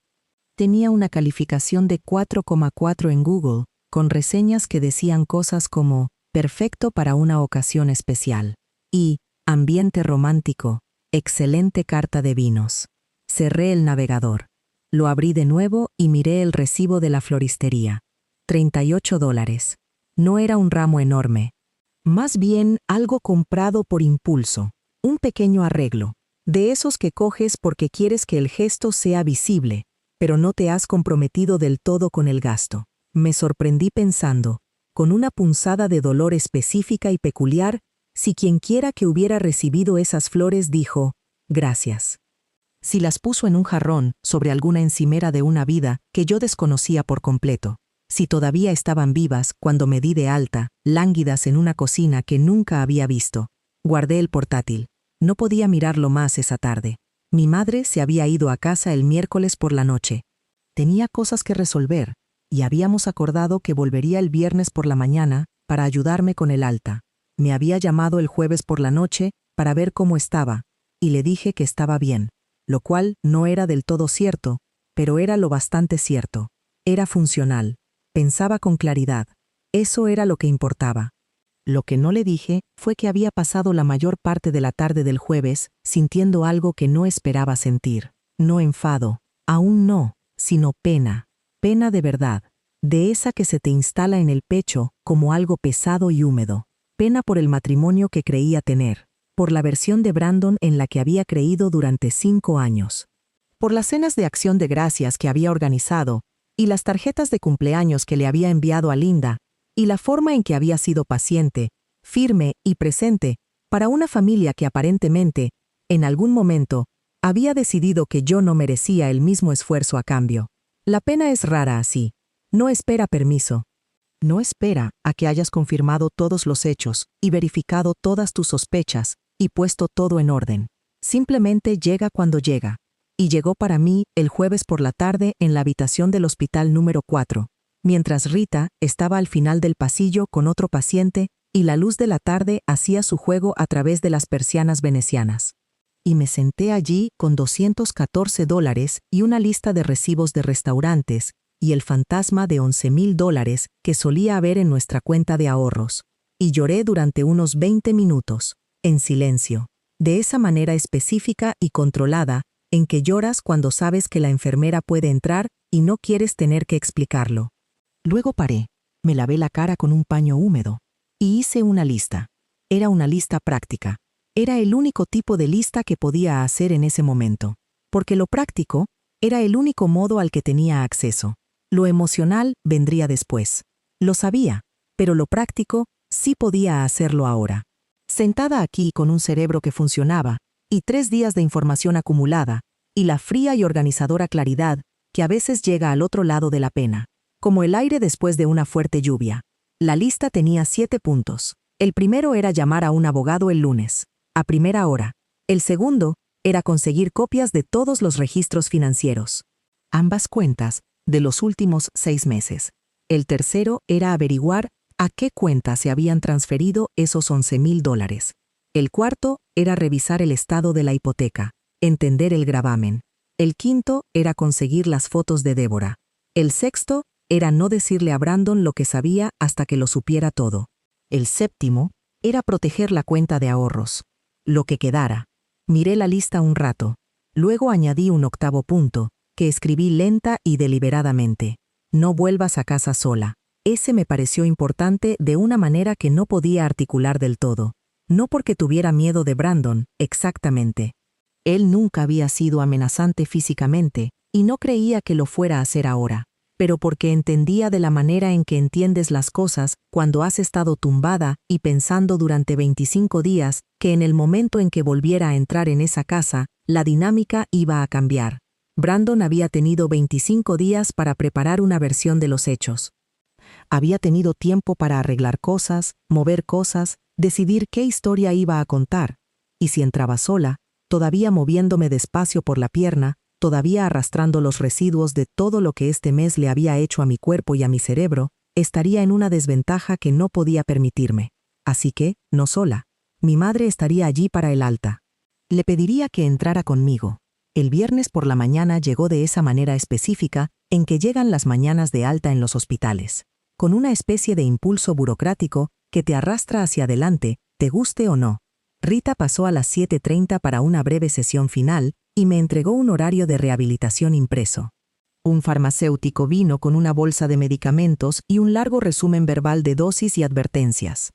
Tenía una calificación de 4,4 en Google, con reseñas que decían cosas como perfecto para una ocasión especial y ambiente romántico, excelente carta de vinos. Cerré el navegador. Lo abrí de nuevo y miré el recibo de la floristería. $38. No era un ramo enorme. Más bien algo comprado por impulso, un pequeño arreglo, de esos que coges porque quieres que el gesto sea visible, pero no te has comprometido del todo con el gasto. Me sorprendí pensando, con una punzada de dolor específica y peculiar, si quienquiera que hubiera recibido esas flores dijo, gracias. Si las puso en un jarrón sobre alguna encimera de una vida que yo desconocía por completo. Si todavía estaban vivas cuando me di de alta, lánguidas en una cocina que nunca había visto. Guardé el portátil. No podía mirarlo más esa tarde. Mi madre se había ido a casa el miércoles por la noche. Tenía cosas que resolver, y habíamos acordado que volvería el viernes por la mañana para ayudarme con el alta. Me había llamado el jueves por la noche para ver cómo estaba, y le dije que estaba bien, lo cual no era del todo cierto, pero era lo bastante cierto. Era funcional. Pensaba con claridad. Eso era lo que importaba. Lo que no le dije fue que había pasado la mayor parte de la tarde del jueves sintiendo algo que no esperaba sentir. No enfado, aún no, sino pena. Pena de verdad, de esa que se te instala en el pecho como algo pesado y húmedo. Pena por el matrimonio que creía tener, por la versión de Brandon en la que había creído durante 5 años, por las cenas de acción de gracias que había organizado y las tarjetas de cumpleaños que le había enviado a Linda, y la forma en que había sido paciente, firme y presente para una familia que aparentemente, en algún momento, había decidido que yo no merecía el mismo esfuerzo a cambio. La pena es rara así. No espera permiso. No espera a que hayas confirmado todos los hechos y verificado todas tus sospechas y puesto todo en orden. Simplemente llega cuando llega. Y llegó para mí el jueves por la tarde en la habitación del hospital número 4, mientras Rita estaba al final del pasillo con otro paciente y la luz de la tarde hacía su juego a través de las persianas venecianas. Y me senté allí con $214 y una lista de recibos de restaurantes y el fantasma de $11,000 que solía haber en nuestra cuenta de ahorros. Y lloré durante unos 20 minutos, en silencio, de esa manera específica y controlada en que lloras cuando sabes que la enfermera puede entrar y no quieres tener que explicarlo. Luego paré, me lavé la cara con un paño húmedo y hice una lista. Era una lista práctica. Era el único tipo de lista que podía hacer en ese momento, porque lo práctico era el único modo al que tenía acceso. Lo emocional vendría después. Lo sabía, pero lo práctico sí podía hacerlo ahora. Sentada aquí con un cerebro que funcionaba, y 3 días de información acumulada, y la fría y organizadora claridad que a veces llega al otro lado de la pena, como el aire después de una fuerte lluvia. La lista tenía 7 puntos. El primero era llamar a un abogado el lunes, a primera hora. El segundo era conseguir copias de todos los registros financieros, ambas cuentas, de los últimos 6 meses. El tercero era averiguar a qué cuenta se habían transferido esos $11,000. El cuarto era revisar el estado de la hipoteca, entender el gravamen. El quinto era conseguir las fotos de Débora. El sexto era no decirle a Brandon lo que sabía hasta que lo supiera todo. El séptimo era proteger la cuenta de ahorros. Lo que quedara. Miré la lista un rato. Luego añadí un 8º punto, que escribí lenta y deliberadamente. No vuelvas a casa sola. Ese me pareció importante de una manera que no podía articular del todo. No porque tuviera miedo de Brandon, exactamente. Él nunca había sido amenazante físicamente, y no creía que lo fuera a hacer ahora, pero porque entendía de la manera en que entiendes las cosas cuando has estado tumbada y pensando durante 25 días que en el momento en que volviera a entrar en esa casa, la dinámica iba a cambiar. Brandon había tenido 25 días para preparar una versión de los hechos. Había tenido tiempo para arreglar cosas, mover cosas, decidir qué historia iba a contar, y si entraba sola, todavía moviéndome despacio por la pierna, todavía arrastrando los residuos de todo lo que este mes le había hecho a mi cuerpo y a mi cerebro, estaría en una desventaja que no podía permitirme. Así que, no sola. Mi madre estaría allí para el alta. Le pediría que entrara conmigo. El viernes por la mañana llegó de esa manera específica en que llegan las mañanas de alta en los hospitales, con una especie de impulso burocrático que te arrastra hacia adelante, te guste o no. Rita pasó a las 7:30 para una breve sesión final y me entregó un horario de rehabilitación impreso. Un farmacéutico vino con una bolsa de medicamentos y un largo resumen verbal de dosis y advertencias.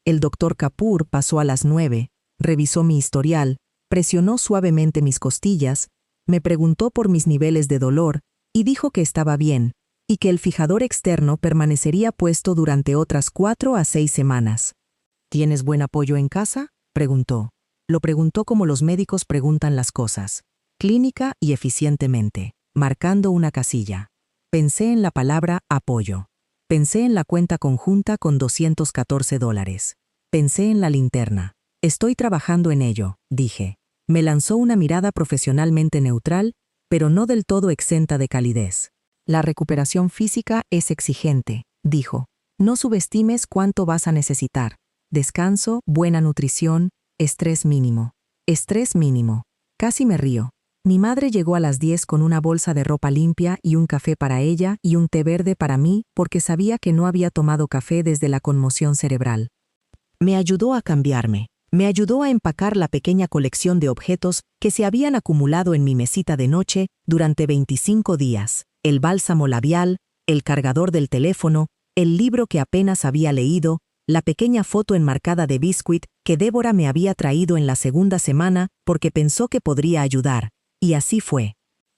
El doctor Kapoor pasó a las 9, revisó mi historial, presionó suavemente mis costillas, me preguntó por mis niveles de dolor y dijo que estaba bien, y que el fijador externo permanecería puesto durante otras 4 a 6 semanas. ¿Tienes buen apoyo en casa?, preguntó. Lo preguntó como los médicos preguntan las cosas, clínica y eficientemente, marcando una casilla. Pensé en la palabra apoyo. Pensé en la cuenta conjunta con $214. Pensé en la linterna. Estoy trabajando en ello, dije. Me lanzó una mirada profesionalmente neutral, pero no del todo exenta de calidez. La recuperación física es exigente, dijo. No subestimes cuánto vas a necesitar. Descanso, buena nutrición, estrés mínimo. Estrés mínimo. Casi me río. Mi madre llegó a las 10 con una bolsa de ropa limpia y un café para ella y un té verde para mí porque sabía que no había tomado café desde la conmoción cerebral. Me ayudó a cambiarme. Me ayudó a empacar la pequeña colección de objetos que se habían acumulado en mi mesita de noche durante 25 días. El bálsamo labial, el cargador del teléfono, el libro que apenas había leído, la pequeña foto enmarcada de Biscuit que Débora me había traído en la segunda semana porque pensó que podría ayudar. Y así fue.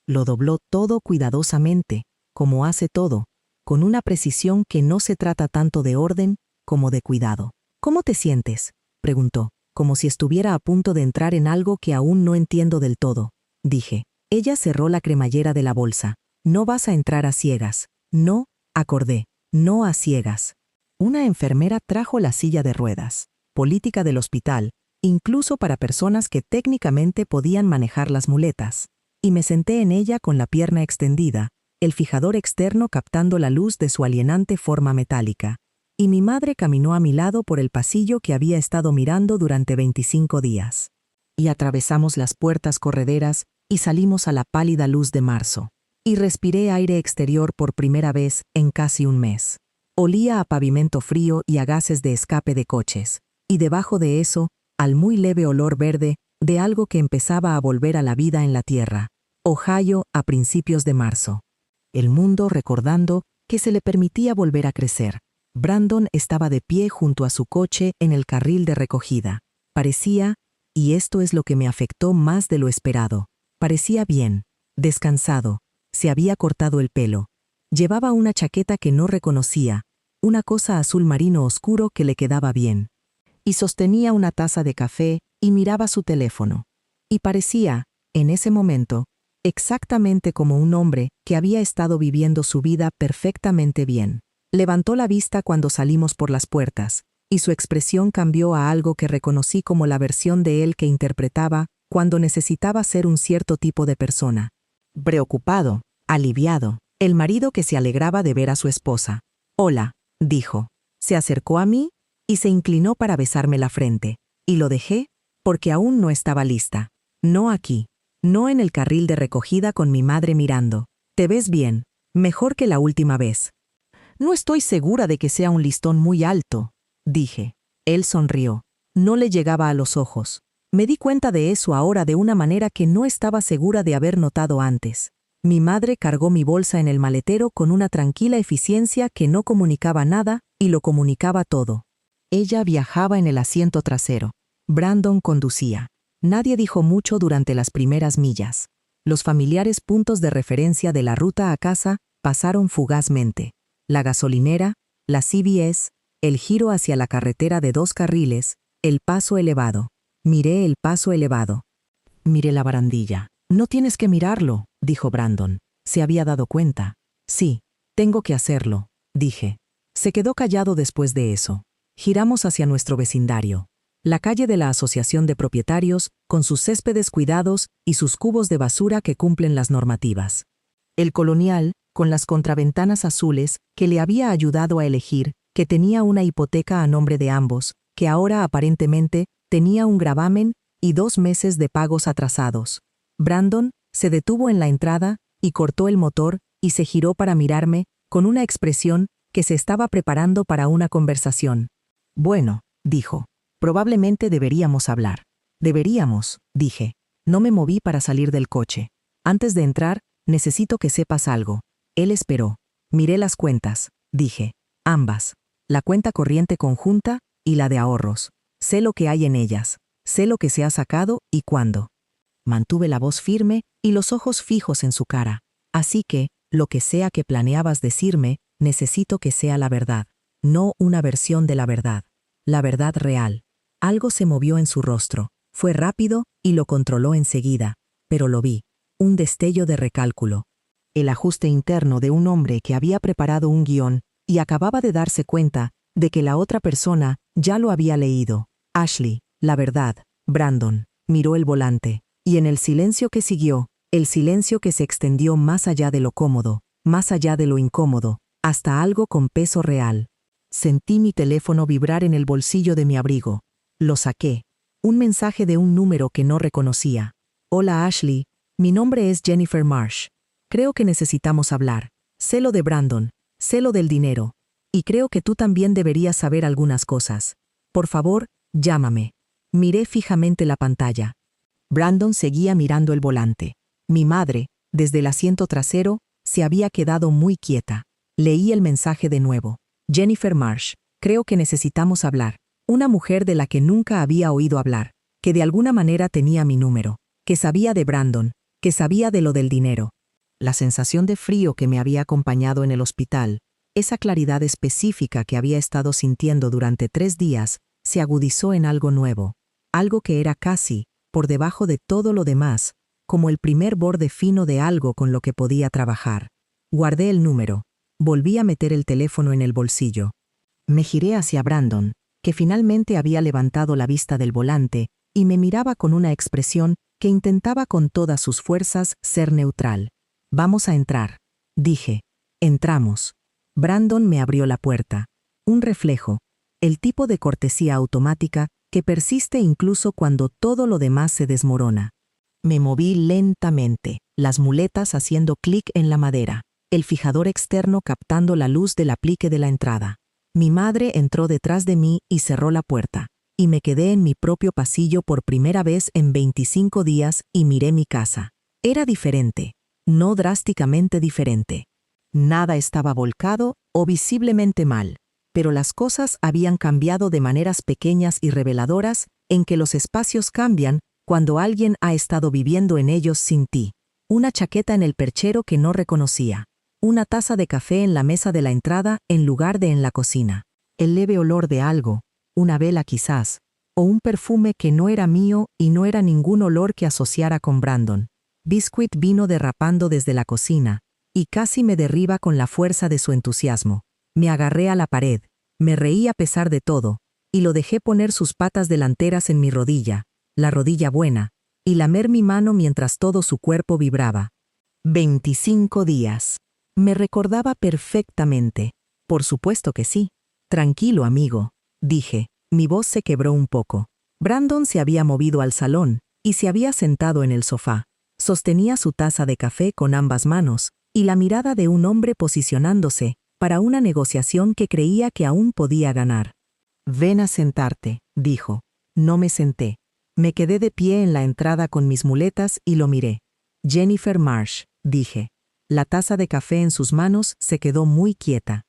Lo dobló todo cuidadosamente, como hace todo, con una precisión que no se trata tanto de orden como de cuidado. ¿Cómo te sientes?, preguntó, como si estuviera a punto de entrar en algo que aún no entiendo del todo. Dije. Ella cerró la cremallera de la bolsa. No vas a entrar a ciegas. No, acordé, no a ciegas. Una enfermera trajo la silla de ruedas, política del hospital, incluso para personas que técnicamente podían manejar las muletas, y me senté en ella con la pierna extendida, el fijador externo captando la luz de su alienante forma metálica, y mi madre caminó a mi lado por el pasillo que había estado mirando durante 25 días. Y atravesamos las puertas correderas y salimos a la pálida luz de marzo, y respiré aire exterior por primera vez en casi un mes. Olía a pavimento frío y a gases de escape de coches, y debajo de eso, al muy leve olor verde de algo que empezaba a volver a la vida en la tierra. Ohio a principios de marzo. El mundo recordando que se le permitía volver a crecer. Brandon estaba de pie junto a su coche en el carril de recogida. Parecía, y esto es lo que me afectó más de lo esperado, parecía bien, descansado, se había cortado el pelo. Llevaba una chaqueta que no reconocía, una cosa azul marino oscuro que le quedaba bien. Y sostenía una taza de café y miraba su teléfono. Y parecía, en ese momento, exactamente como un hombre que había estado viviendo su vida perfectamente bien. Levantó la vista cuando salimos por las puertas, y su expresión cambió a algo que reconocí como la versión de él que interpretaba cuando necesitaba ser un cierto tipo de persona. Preocupado, aliviado, el marido que se alegraba de ver a su esposa. «Hola», dijo. Se acercó a mí y se inclinó para besarme la frente, y lo dejé porque aún no estaba lista. No aquí, no en el carril de recogida con mi madre mirando. «Te ves bien, mejor que la última vez». «No estoy segura de que sea un listón muy alto», dije. Él sonrió. No le llegaba a los ojos. Me di cuenta de eso ahora de una manera que no estaba segura de haber notado antes. Mi madre cargó mi bolsa en el maletero con una tranquila eficiencia que no comunicaba nada y lo comunicaba todo. Ella viajaba en el asiento trasero. Brandon conducía. Nadie dijo mucho durante las primeras millas. Los familiares puntos de referencia de la ruta a casa pasaron fugazmente. La gasolinera, la CVS, el giro hacia la carretera de 2 carriles, el paso elevado. Miré el paso elevado. Miré la barandilla. «No tienes que mirarlo», dijo Brandon. Se había dado cuenta. «Sí, tengo que hacerlo», dije. Se quedó callado después de eso. Giramos hacia nuestro vecindario. La calle de la Asociación de Propietarios, con sus céspedes cuidados y sus cubos de basura que cumplen las normativas. El Colonial, con las contraventanas azules que le había ayudado a elegir, que tenía una hipoteca a nombre de ambos, que ahora aparentemente tenía un gravamen y 2 meses de pagos atrasados. Brandon se detuvo en la entrada y cortó el motor y se giró para mirarme con una expresión que se estaba preparando para una conversación. «Bueno», dijo, «probablemente deberíamos hablar». «Deberíamos», dije. No me moví para salir del coche. «Antes de entrar, necesito que sepas algo». Él esperó. «Miré las cuentas», dije. «Ambas. La cuenta corriente conjunta y la de ahorros. Sé lo que hay en ellas. Sé lo que se ha sacado y cuándo». Mantuve la voz firme y los ojos fijos en su cara. «Así que, lo que sea que planeabas decirme, necesito que sea la verdad. No una versión de la verdad. La verdad real». Algo se movió en su rostro. Fue rápido y lo controló enseguida, pero lo vi. Un destello de recálculo. El ajuste interno de un hombre que había preparado un guión y acababa de darse cuenta de que la otra persona ya lo había leído. «Ashley, la verdad». Brandon miró el volante. Y en el silencio que siguió, el silencio que se extendió más allá de lo cómodo, más allá de lo incómodo, hasta algo con peso real. Sentí mi teléfono vibrar en el bolsillo de mi abrigo. Lo saqué. Un mensaje de un número que no reconocía. Hola Ashley, mi nombre es Jennifer Marsh. Creo que necesitamos hablar. Sé lo de Brandon, sé lo del dinero. Y creo que tú también deberías saber algunas cosas. Por favor, llámame. Miré fijamente la pantalla. Brandon seguía mirando el volante. Mi madre, desde el asiento trasero, se había quedado muy quieta. Leí el mensaje de nuevo. Jennifer Marsh, creo que necesitamos hablar. Una mujer de la que nunca había oído hablar, que de alguna manera tenía mi número, que sabía de Brandon, que sabía de lo del dinero. La sensación de frío que me había acompañado en el hospital, esa claridad específica que había estado sintiendo durante 3 días, se agudizó en algo nuevo, algo que era casi, por debajo de todo lo demás, como el primer borde fino de algo con lo que podía trabajar. Guardé el número, volví a meter el teléfono en el bolsillo. Me giré hacia Brandon, que finalmente había levantado la vista del volante y me miraba con una expresión que intentaba con todas sus fuerzas ser neutral. Vamos a entrar, dije. Entramos. Brandon me abrió la puerta. Un reflejo, el tipo de cortesía automática que persiste incluso cuando todo lo demás se desmorona. Me moví lentamente, las muletas haciendo clic en la madera, el fijador externo captando la luz del aplique de la entrada. Mi madre entró detrás de mí y cerró la puerta, y me quedé en mi propio pasillo por primera vez en 25 días y miré mi casa. Era diferente, no drásticamente diferente. Nada estaba volcado o visiblemente mal, pero las cosas habían cambiado de maneras pequeñas y reveladoras en que los espacios cambian cuando alguien ha estado viviendo en ellos sin ti. Una chaqueta en el perchero que no reconocía. Una taza de café en la mesa de la entrada en lugar de en la cocina. El leve olor de algo, una vela quizás, o un perfume que no era mío y no era ningún olor que asociara con Brandon. Biscuit vino derrapando desde la cocina, y casi me derriba con la fuerza de su entusiasmo. Me agarré a la pared, me reí a pesar de todo, y lo dejé poner sus patas delanteras en mi rodilla, la rodilla buena, y lamer mi mano mientras todo su cuerpo vibraba. 25 días. Me recordaba perfectamente. Por supuesto que sí. Tranquilo, amigo, dije. Mi voz se quebró un poco. Brandon se había movido al salón y se había sentado en el sofá. Sostenía su taza de café con ambas manos y la mirada de un hombre posicionándose para una negociación que creía que aún podía ganar. Ven a sentarte, dijo. No me senté. Me quedé de pie en la entrada con mis muletas y lo miré. Jennifer Marsh, dije. La taza de café en sus manos se quedó muy quieta.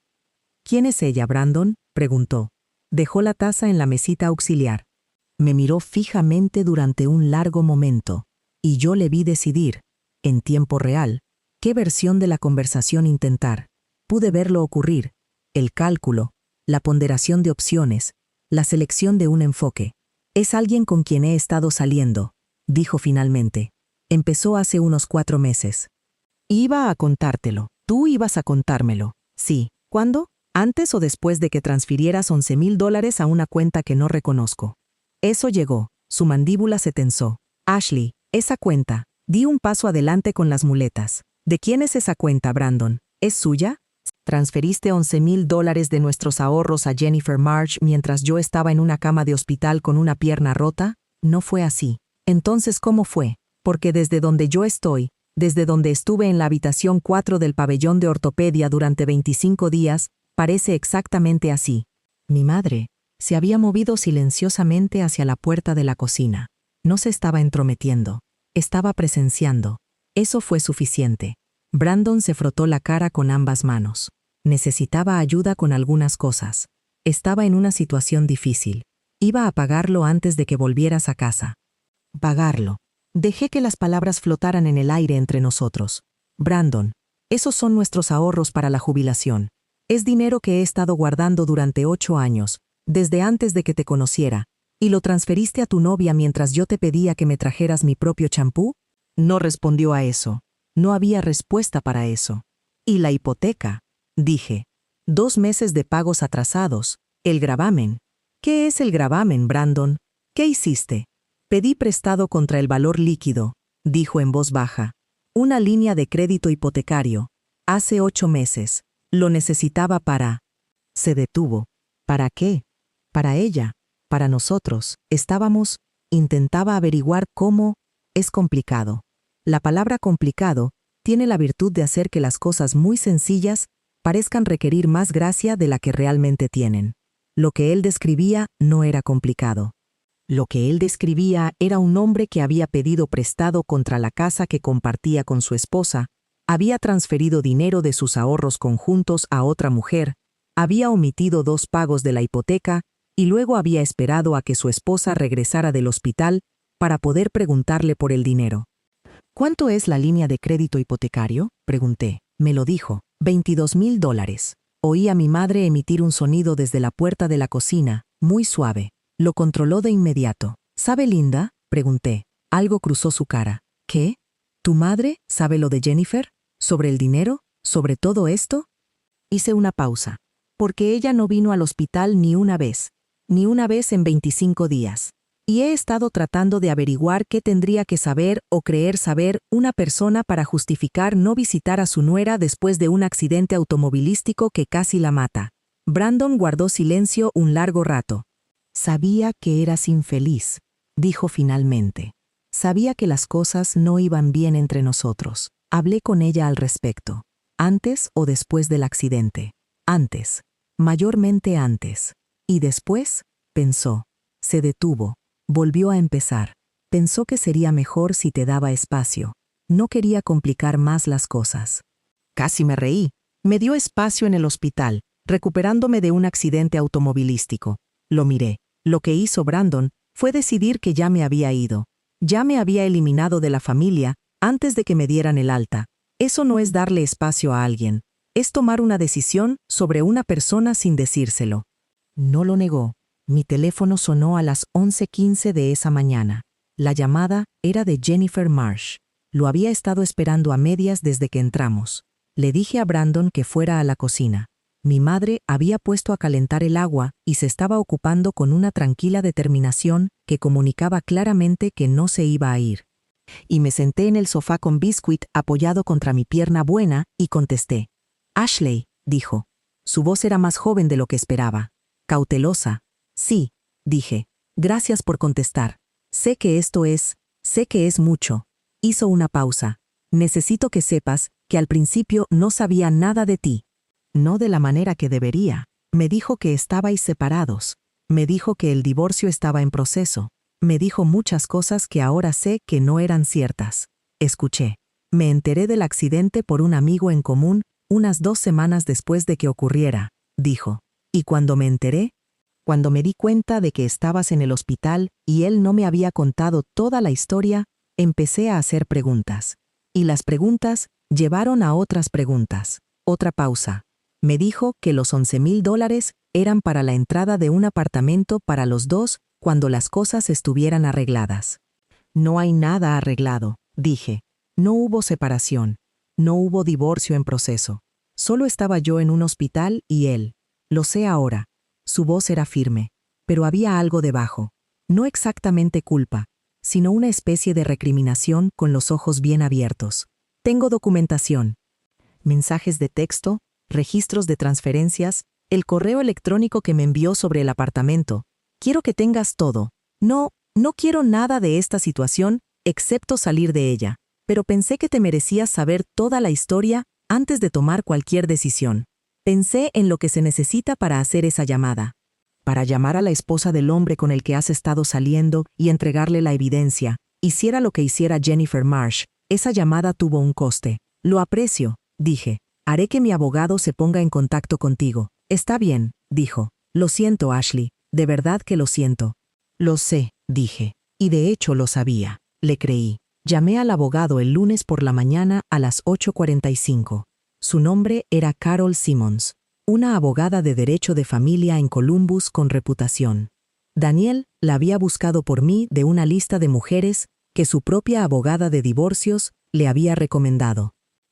¿Quién es ella, Brandon?, preguntó. Dejó la taza en la mesita auxiliar. Me miró fijamente durante un largo momento, y yo le vi decidir, en tiempo real, qué versión de la conversación intentar. Pude verlo ocurrir, el cálculo, la ponderación de opciones, la selección de un enfoque. Es alguien con quien he estado saliendo, dijo finalmente. Empezó hace unos 4 meses. Iba a contártelo. Tú ibas a contármelo. Sí. ¿Cuándo? ¿Antes o después de que transfirieras $11,000 a una cuenta que no reconozco? Eso llegó. Su mandíbula se tensó. Ashley, esa cuenta. Di un paso adelante con las muletas. ¿De quién es esa cuenta, Brandon? ¿Es suya? ¿Transferiste $11,000 de nuestros ahorros a Jennifer Marsh mientras yo estaba en una cama de hospital con una pierna rota? No fue así. Entonces, ¿cómo fue? Porque desde donde yo estoy, desde donde estuve en la habitación 4 del pabellón de ortopedia durante 25 días, parece exactamente así. Mi madre se había movido silenciosamente hacia la puerta de la cocina. No se estaba entrometiendo. Estaba presenciando. Eso fue suficiente. Brandon se frotó la cara con ambas manos. Necesitaba ayuda con algunas cosas. Estaba en una situación difícil. Iba a pagarlo antes de que volvieras a casa. Pagarlo. Dejé que las palabras flotaran en el aire entre nosotros. Brandon, esos son nuestros ahorros para la jubilación. Es dinero que he estado guardando durante 8 años, desde antes de que te conociera, y lo transferiste a tu novia mientras yo te pedía que me trajeras mi propio champú. No respondió a eso. No había respuesta para eso. ¿Y la hipoteca? Dije. 2 meses de pagos atrasados. El gravamen. ¿Qué es el gravamen, Brandon? ¿Qué hiciste? Pedí prestado contra el valor líquido, dijo en voz baja. Una línea de crédito hipotecario. Hace 8 meses. Lo necesitaba para... Se detuvo. ¿Para qué? Para ella. Para nosotros. Intentaba averiguar cómo... Es complicado. La palabra complicado tiene la virtud de hacer que las cosas muy sencillas parezcan requerir más gracia de la que realmente tienen. Lo que él describía no era complicado. Lo que él describía era un hombre que había pedido prestado contra la casa que compartía con su esposa, había transferido dinero de sus ahorros conjuntos a otra mujer, había omitido 2 pagos de la hipoteca y luego había esperado a que su esposa regresara del hospital para poder preguntarle por el dinero. ¿Cuánto es la línea de crédito hipotecario? Pregunté. Me lo dijo. $22,000. Oí a mi madre emitir un sonido desde la puerta de la cocina, muy suave. Lo controló de inmediato. ¿Sabe Linda? Pregunté. Algo cruzó su cara. ¿Qué? ¿Tu madre sabe lo de Jennifer? ¿Sobre el dinero? ¿Sobre todo esto? Hice una pausa. Porque ella no vino al hospital ni una vez en 25 días. Y he estado tratando de averiguar qué tendría que saber o creer saber una persona para justificar no visitar a su nuera después de un accidente automovilístico que casi la mata. Brandon guardó silencio un largo rato. Sabía que eras infeliz, dijo finalmente. Sabía que las cosas no iban bien entre nosotros. Hablé con ella al respecto. ¿Antes o después del accidente? Antes. Mayormente antes. ¿Y después? Pensó. Se detuvo. Volvió a empezar. Pensó que sería mejor si te daba espacio. No quería complicar más las cosas. Casi me reí. Me dio espacio en el hospital, recuperándome de un accidente automovilístico. Lo miré. Lo que hizo Brandon fue decidir que ya me había ido. Ya me había eliminado de la familia antes de que me dieran el alta. Eso no es darle espacio a alguien. Es tomar una decisión sobre una persona sin decírselo. No lo negó. Mi teléfono sonó a las 11:15 de esa mañana. La llamada era de Jennifer Marsh. Lo había estado esperando a medias desde que entramos. Le dije a Brandon que fuera a la cocina. Mi madre había puesto a calentar el agua y se estaba ocupando con una tranquila determinación que comunicaba claramente que no se iba a ir. Y me senté en el sofá con Biscuit apoyado contra mi pierna buena y contesté. Ashley, dijo. Su voz era más joven de lo que esperaba. Cautelosa. Sí, dije. Gracias por contestar. Sé que es mucho. Hizo una pausa. Necesito que sepas que al principio no sabía nada de ti. No de la manera que debería. Me dijo que estabais separados. Me dijo que el divorcio estaba en proceso. Me dijo muchas cosas que ahora sé que no eran ciertas. Escuché. Me enteré del accidente por un amigo en común unas 2 semanas después de que ocurriera, dijo. Y cuando me enteré, cuando me di cuenta de que estabas en el hospital y él no me había contado toda la historia, empecé a hacer preguntas. Y las preguntas llevaron a otras preguntas. Otra pausa. Me dijo que los $11,000 eran para la entrada de un apartamento para los dos cuando las cosas estuvieran arregladas. No hay nada arreglado, dije. No hubo separación. No hubo divorcio en proceso. Solo estaba yo en un hospital y él. Lo sé ahora. Su voz era firme, pero había algo debajo. No exactamente culpa, sino una especie de recriminación con los ojos bien abiertos. Tengo documentación. Mensajes de texto, registros de transferencias, el correo electrónico que me envió sobre el apartamento. Quiero que tengas todo. No quiero nada de esta situación, excepto salir de ella. Pero pensé que te merecías saber toda la historia antes de tomar cualquier decisión. Pensé en lo que se necesita para hacer esa llamada. Para llamar a la esposa del hombre con el que has estado saliendo y entregarle la evidencia. Hiciera lo que hiciera Jennifer Marsh, esa llamada tuvo un coste. Lo aprecio, dije. Haré que mi abogado se ponga en contacto contigo. Está bien, dijo. Lo siento, Ashley. De verdad que lo siento. Lo sé, dije. Y de hecho lo sabía. Le creí. Llamé al abogado el lunes por la mañana a las 8:45. Su nombre era Carol Simmons, una abogada de derecho de familia en Columbus con reputación. Daniel la había buscado por mí de una lista de mujeres que su propia abogada de divorcios le había recomendado.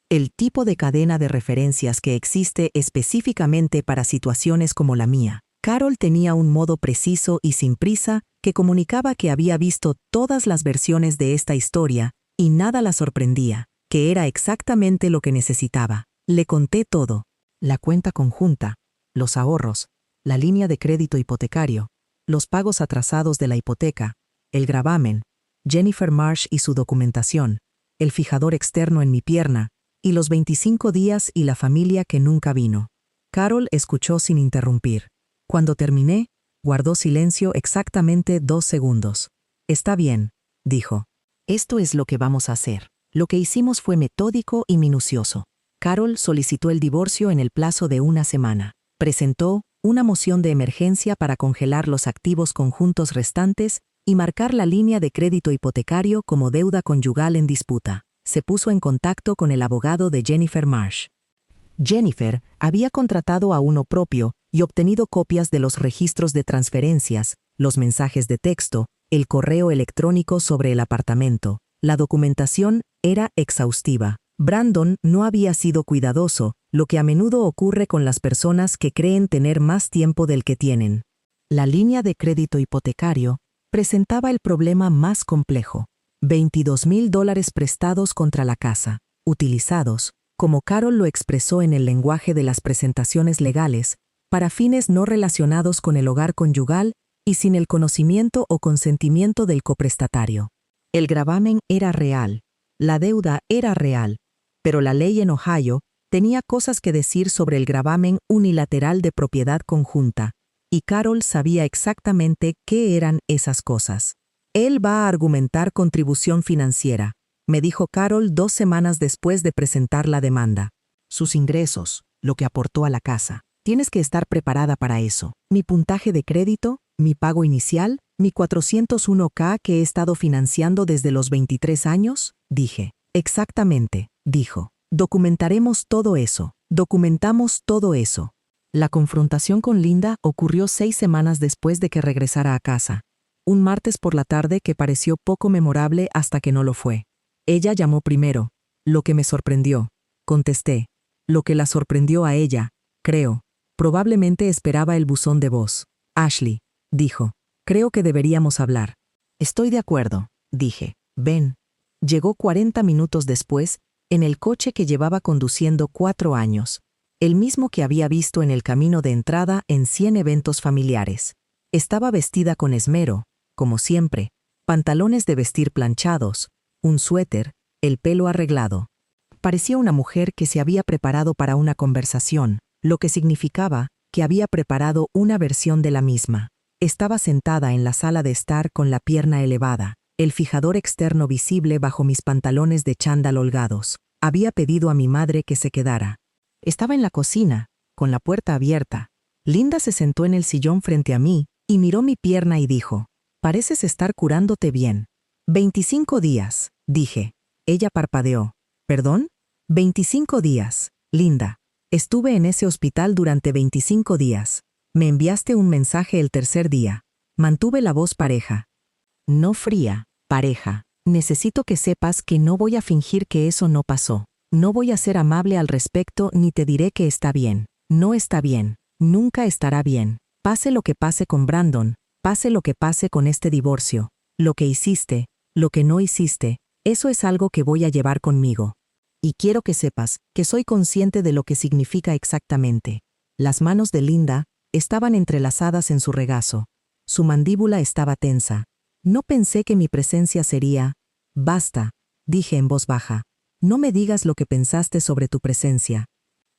El tipo de cadena de referencias que existe específicamente para situaciones como la mía. Carol tenía un modo preciso y sin prisa que comunicaba que había visto todas las versiones de esta historia y nada la sorprendía, que era exactamente lo que necesitaba. Le conté todo. La cuenta conjunta, los ahorros, la línea de crédito hipotecario, los pagos atrasados de la hipoteca, el gravamen, Jennifer Marsh y su documentación, el fijador externo en mi pierna, y los 25 días y la familia que nunca vino. Carol escuchó sin interrumpir. Cuando terminé, guardó silencio exactamente 2 segundos. Está bien, dijo. Esto es lo que vamos a hacer. Lo que hicimos fue metódico y minucioso. Carol solicitó el divorcio en el plazo de 1 semana. Presentó una moción de emergencia para congelar los activos conjuntos restantes y marcar la línea de crédito hipotecario como deuda conyugal en disputa. Se puso en contacto con el abogado de Jennifer Marsh. Jennifer había contratado a uno propio y obtenido copias de los registros de transferencias, los mensajes de texto, el correo electrónico sobre el apartamento. La documentación era exhaustiva. Brandon no había sido cuidadoso, lo que a menudo ocurre con las personas que creen tener más tiempo del que tienen. La línea de crédito hipotecario presentaba el problema más complejo. $22,000 prestados contra la casa, utilizados, como Carol lo expresó en el lenguaje de las presentaciones legales, para fines no relacionados con el hogar conyugal y sin el conocimiento o consentimiento del coprestatario. El gravamen era real, la deuda era real, pero la ley en Ohio tenía cosas que decir sobre el gravamen unilateral de propiedad conjunta, y Carol sabía exactamente qué eran esas cosas. Él va a argumentar contribución financiera, me dijo Carol 2 semanas después de presentar la demanda. Sus ingresos, lo que aportó a la casa. Tienes que estar preparada para eso. Mi puntaje de crédito, mi pago inicial, mi 401k que he estado financiando desde los 23 años, dije. Exactamente, dijo. Documentaremos todo eso. Documentamos todo eso. La confrontación con Linda ocurrió 6 semanas después de que regresara a casa. Un martes por la tarde que pareció poco memorable hasta que no lo fue. Ella llamó primero. Lo que me sorprendió. Contesté. Lo que la sorprendió a ella, creo. Probablemente esperaba el buzón de voz. Ashley, dijo. Creo que deberíamos hablar. Estoy de acuerdo, dije. Ven. Llegó 40 minutos después, en el coche que llevaba conduciendo 4 años. El mismo que había visto en el camino de entrada en 100 eventos familiares. Estaba vestida con esmero, como siempre, pantalones de vestir planchados, un suéter, el pelo arreglado. Parecía una mujer que se había preparado para una conversación, lo que significaba que había preparado una versión de la misma. Estaba sentada en la sala de estar con la pierna elevada, el fijador externo visible bajo mis pantalones de chándal holgados. Había pedido a mi madre que se quedara. Estaba en la cocina, con la puerta abierta. Linda se sentó en el sillón frente a mí y miró mi pierna y dijo, «Pareces estar curándote bien». 25 días, dije. Ella parpadeó. ¿Perdón? 25 días, Linda. Estuve en ese hospital durante 25 días. Me enviaste un mensaje el tercer día. Mantuve la voz pareja. No fría, pareja. Necesito que sepas que no voy a fingir que eso no pasó. No voy a ser amable al respecto ni te diré que está bien. No está bien. Nunca estará bien. Pase lo que pase con Brandon, pase lo que pase con este divorcio. Lo que hiciste, lo que no hiciste, eso es algo que voy a llevar conmigo. Y quiero que sepas que soy consciente de lo que significa exactamente. Las manos de Linda estaban entrelazadas en su regazo. Su mandíbula estaba tensa. No pensé que mi presencia sería... Basta, dije en voz baja. No me digas lo que pensaste sobre tu presencia.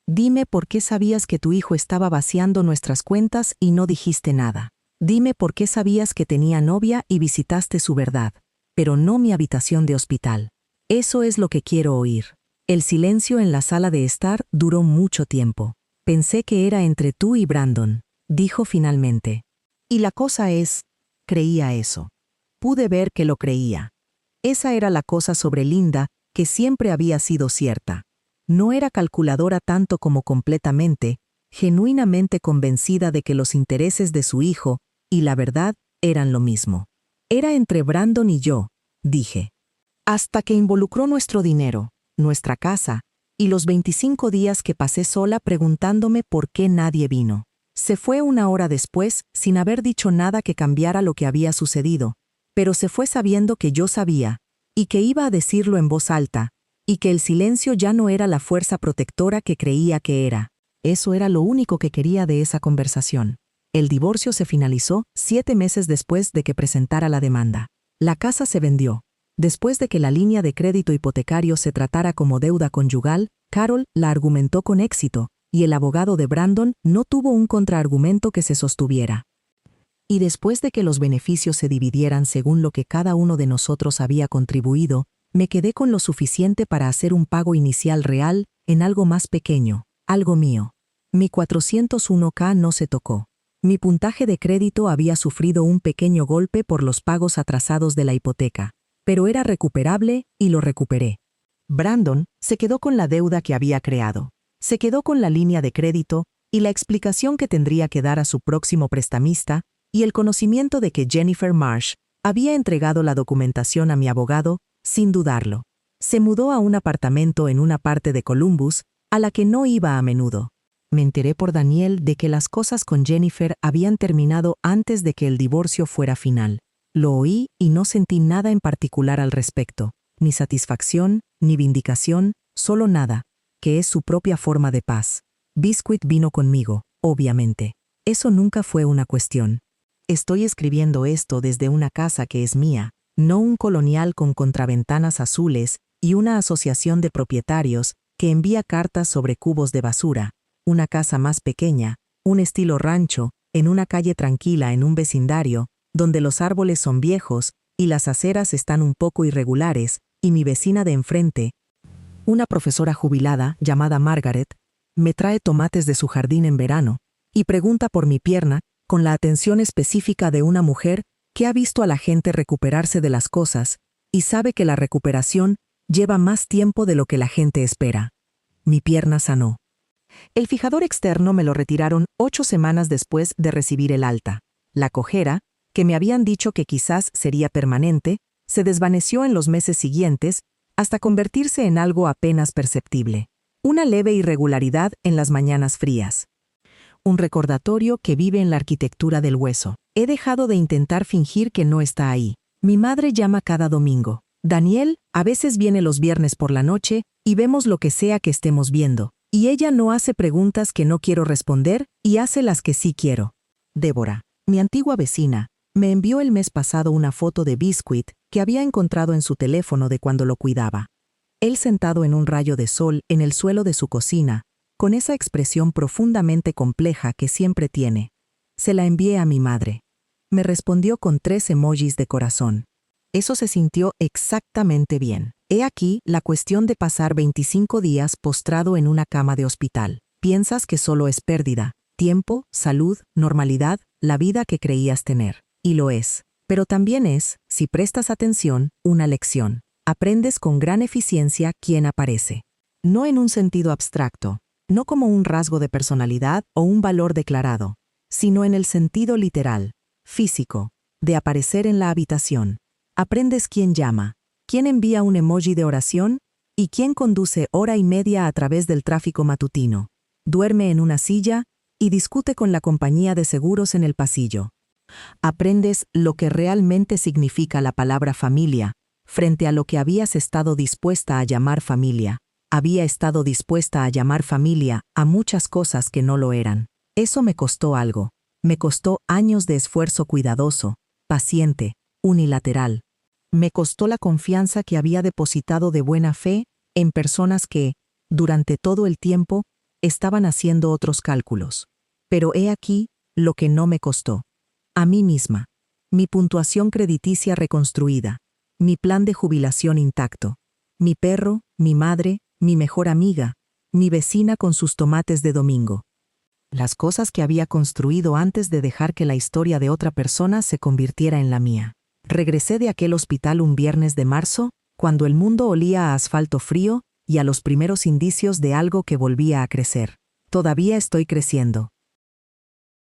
Dime por qué sabías que tu hijo estaba vaciando nuestras cuentas y no dijiste nada. Dime por qué sabías que tenía novia y visitaste su verdad, pero no mi habitación de hospital. Eso es lo que quiero oír. El silencio en la sala de estar duró mucho tiempo. Pensé que era entre tú y Brandon, dijo finalmente. Y la cosa es, creía eso. Pude ver que lo creía. Esa era la cosa sobre Linda que siempre había sido cierta. No era calculadora tanto como completamente, genuinamente convencida de que los intereses de su hijo y la verdad eran lo mismo. Era entre Brandon y yo, dije. Hasta que involucró nuestro dinero, nuestra casa, y los 25 días que pasé sola preguntándome por qué nadie vino. Se fue 1 hora después sin haber dicho nada que cambiara lo que había sucedido, pero se fue sabiendo que yo sabía, y que iba a decirlo en voz alta, y que el silencio ya no era la fuerza protectora que creía que era. Eso era lo único que quería de esa conversación. El divorcio se finalizó 7 meses después de que presentara la demanda. La casa se vendió. Después de que la línea de crédito hipotecario se tratara como deuda conyugal, Carol la argumentó con éxito, y el abogado de Brandon no tuvo un contraargumento que se sostuviera. Y después de que los beneficios se dividieran según lo que cada uno de nosotros había contribuido, me quedé con lo suficiente para hacer un pago inicial real en algo más pequeño, algo mío. Mi 401k no se tocó. Mi puntaje de crédito había sufrido un pequeño golpe por los pagos atrasados de la hipoteca, pero era recuperable y lo recuperé. Brandon se quedó con la deuda que había creado. Se quedó con la línea de crédito y la explicación que tendría que dar a su próximo prestamista y el conocimiento de que Jennifer Marsh había entregado la documentación a mi abogado sin dudarlo. Se mudó a un apartamento en una parte de Columbus a la que no iba a menudo. Me enteré por Daniel de que las cosas con Jennifer habían terminado antes de que el divorcio fuera final. Lo oí y no sentí nada en particular al respecto, ni satisfacción, ni vindicación, solo nada, que es su propia forma de paz. Biscuit vino conmigo, obviamente. Eso nunca fue una cuestión. Estoy escribiendo esto desde una casa que es mía, no un colonial con contraventanas azules y una asociación de propietarios que envía cartas sobre cubos de basura. Una casa más pequeña, un estilo rancho, en una calle tranquila en un vecindario, donde los árboles son viejos y las aceras están un poco irregulares, y mi vecina de enfrente, una profesora jubilada llamada Margaret, me trae tomates de su jardín en verano y pregunta por mi pierna con la atención específica de una mujer que ha visto a la gente recuperarse de las cosas y sabe que la recuperación lleva más tiempo de lo que la gente espera. Mi pierna sanó. El fijador externo me lo retiraron 8 semanas después de recibir el alta. La cojera, que me habían dicho que quizás sería permanente, se desvaneció en los meses siguientes hasta convertirse en algo apenas perceptible. Una leve irregularidad en las mañanas frías. Un recordatorio que vive en la arquitectura del hueso. He dejado de intentar fingir que no está ahí. Mi madre llama cada domingo. Daniel a veces viene los viernes por la noche y vemos lo que sea que estemos viendo. Y ella no hace preguntas que no quiero responder y hace las que sí quiero. Débora, mi antigua vecina, me envió el mes pasado una foto de Biscuit que había encontrado en su teléfono de cuando lo cuidaba. Él sentado en un rayo de sol en el suelo de su cocina, con esa expresión profundamente compleja que siempre tiene. Se la envié a mi madre. Me respondió con 3 emojis de corazón. Eso se sintió exactamente bien. He aquí la cuestión de pasar 25 días postrado en una cama de hospital. Piensas que solo es pérdida, tiempo, salud, normalidad, la vida que creías tener. Y lo es. Pero también es, si prestas atención, una lección. Aprendes con gran eficiencia quién aparece. No en un sentido abstracto, no como un rasgo de personalidad o un valor declarado, sino en el sentido literal, físico, de aparecer en la habitación. Aprendes quién llama, quién envía un emoji de oración y quién conduce hora y media a través del tráfico matutino, duerme en una silla y discute con la compañía de seguros en el pasillo. Aprendes lo que realmente significa la palabra familia, frente a lo que habías estado dispuesta a llamar familia. Había estado dispuesta a llamar familia a muchas cosas que no lo eran. Eso me costó algo. Me costó años de esfuerzo cuidadoso, paciente, unilateral. Me costó la confianza que había depositado de buena fe en personas que, durante todo el tiempo, estaban haciendo otros cálculos. Pero he aquí lo que no me costó. A mí misma. Mi puntuación crediticia reconstruida. Mi plan de jubilación intacto. Mi perro, mi madre, mi mejor amiga, mi vecina con sus tomates de domingo. Las cosas que había construido antes de dejar que la historia de otra persona se convirtiera en la mía. Regresé de aquel hospital un viernes de marzo, cuando el mundo olía a asfalto frío y a los primeros indicios de algo que volvía a crecer. Todavía estoy creciendo.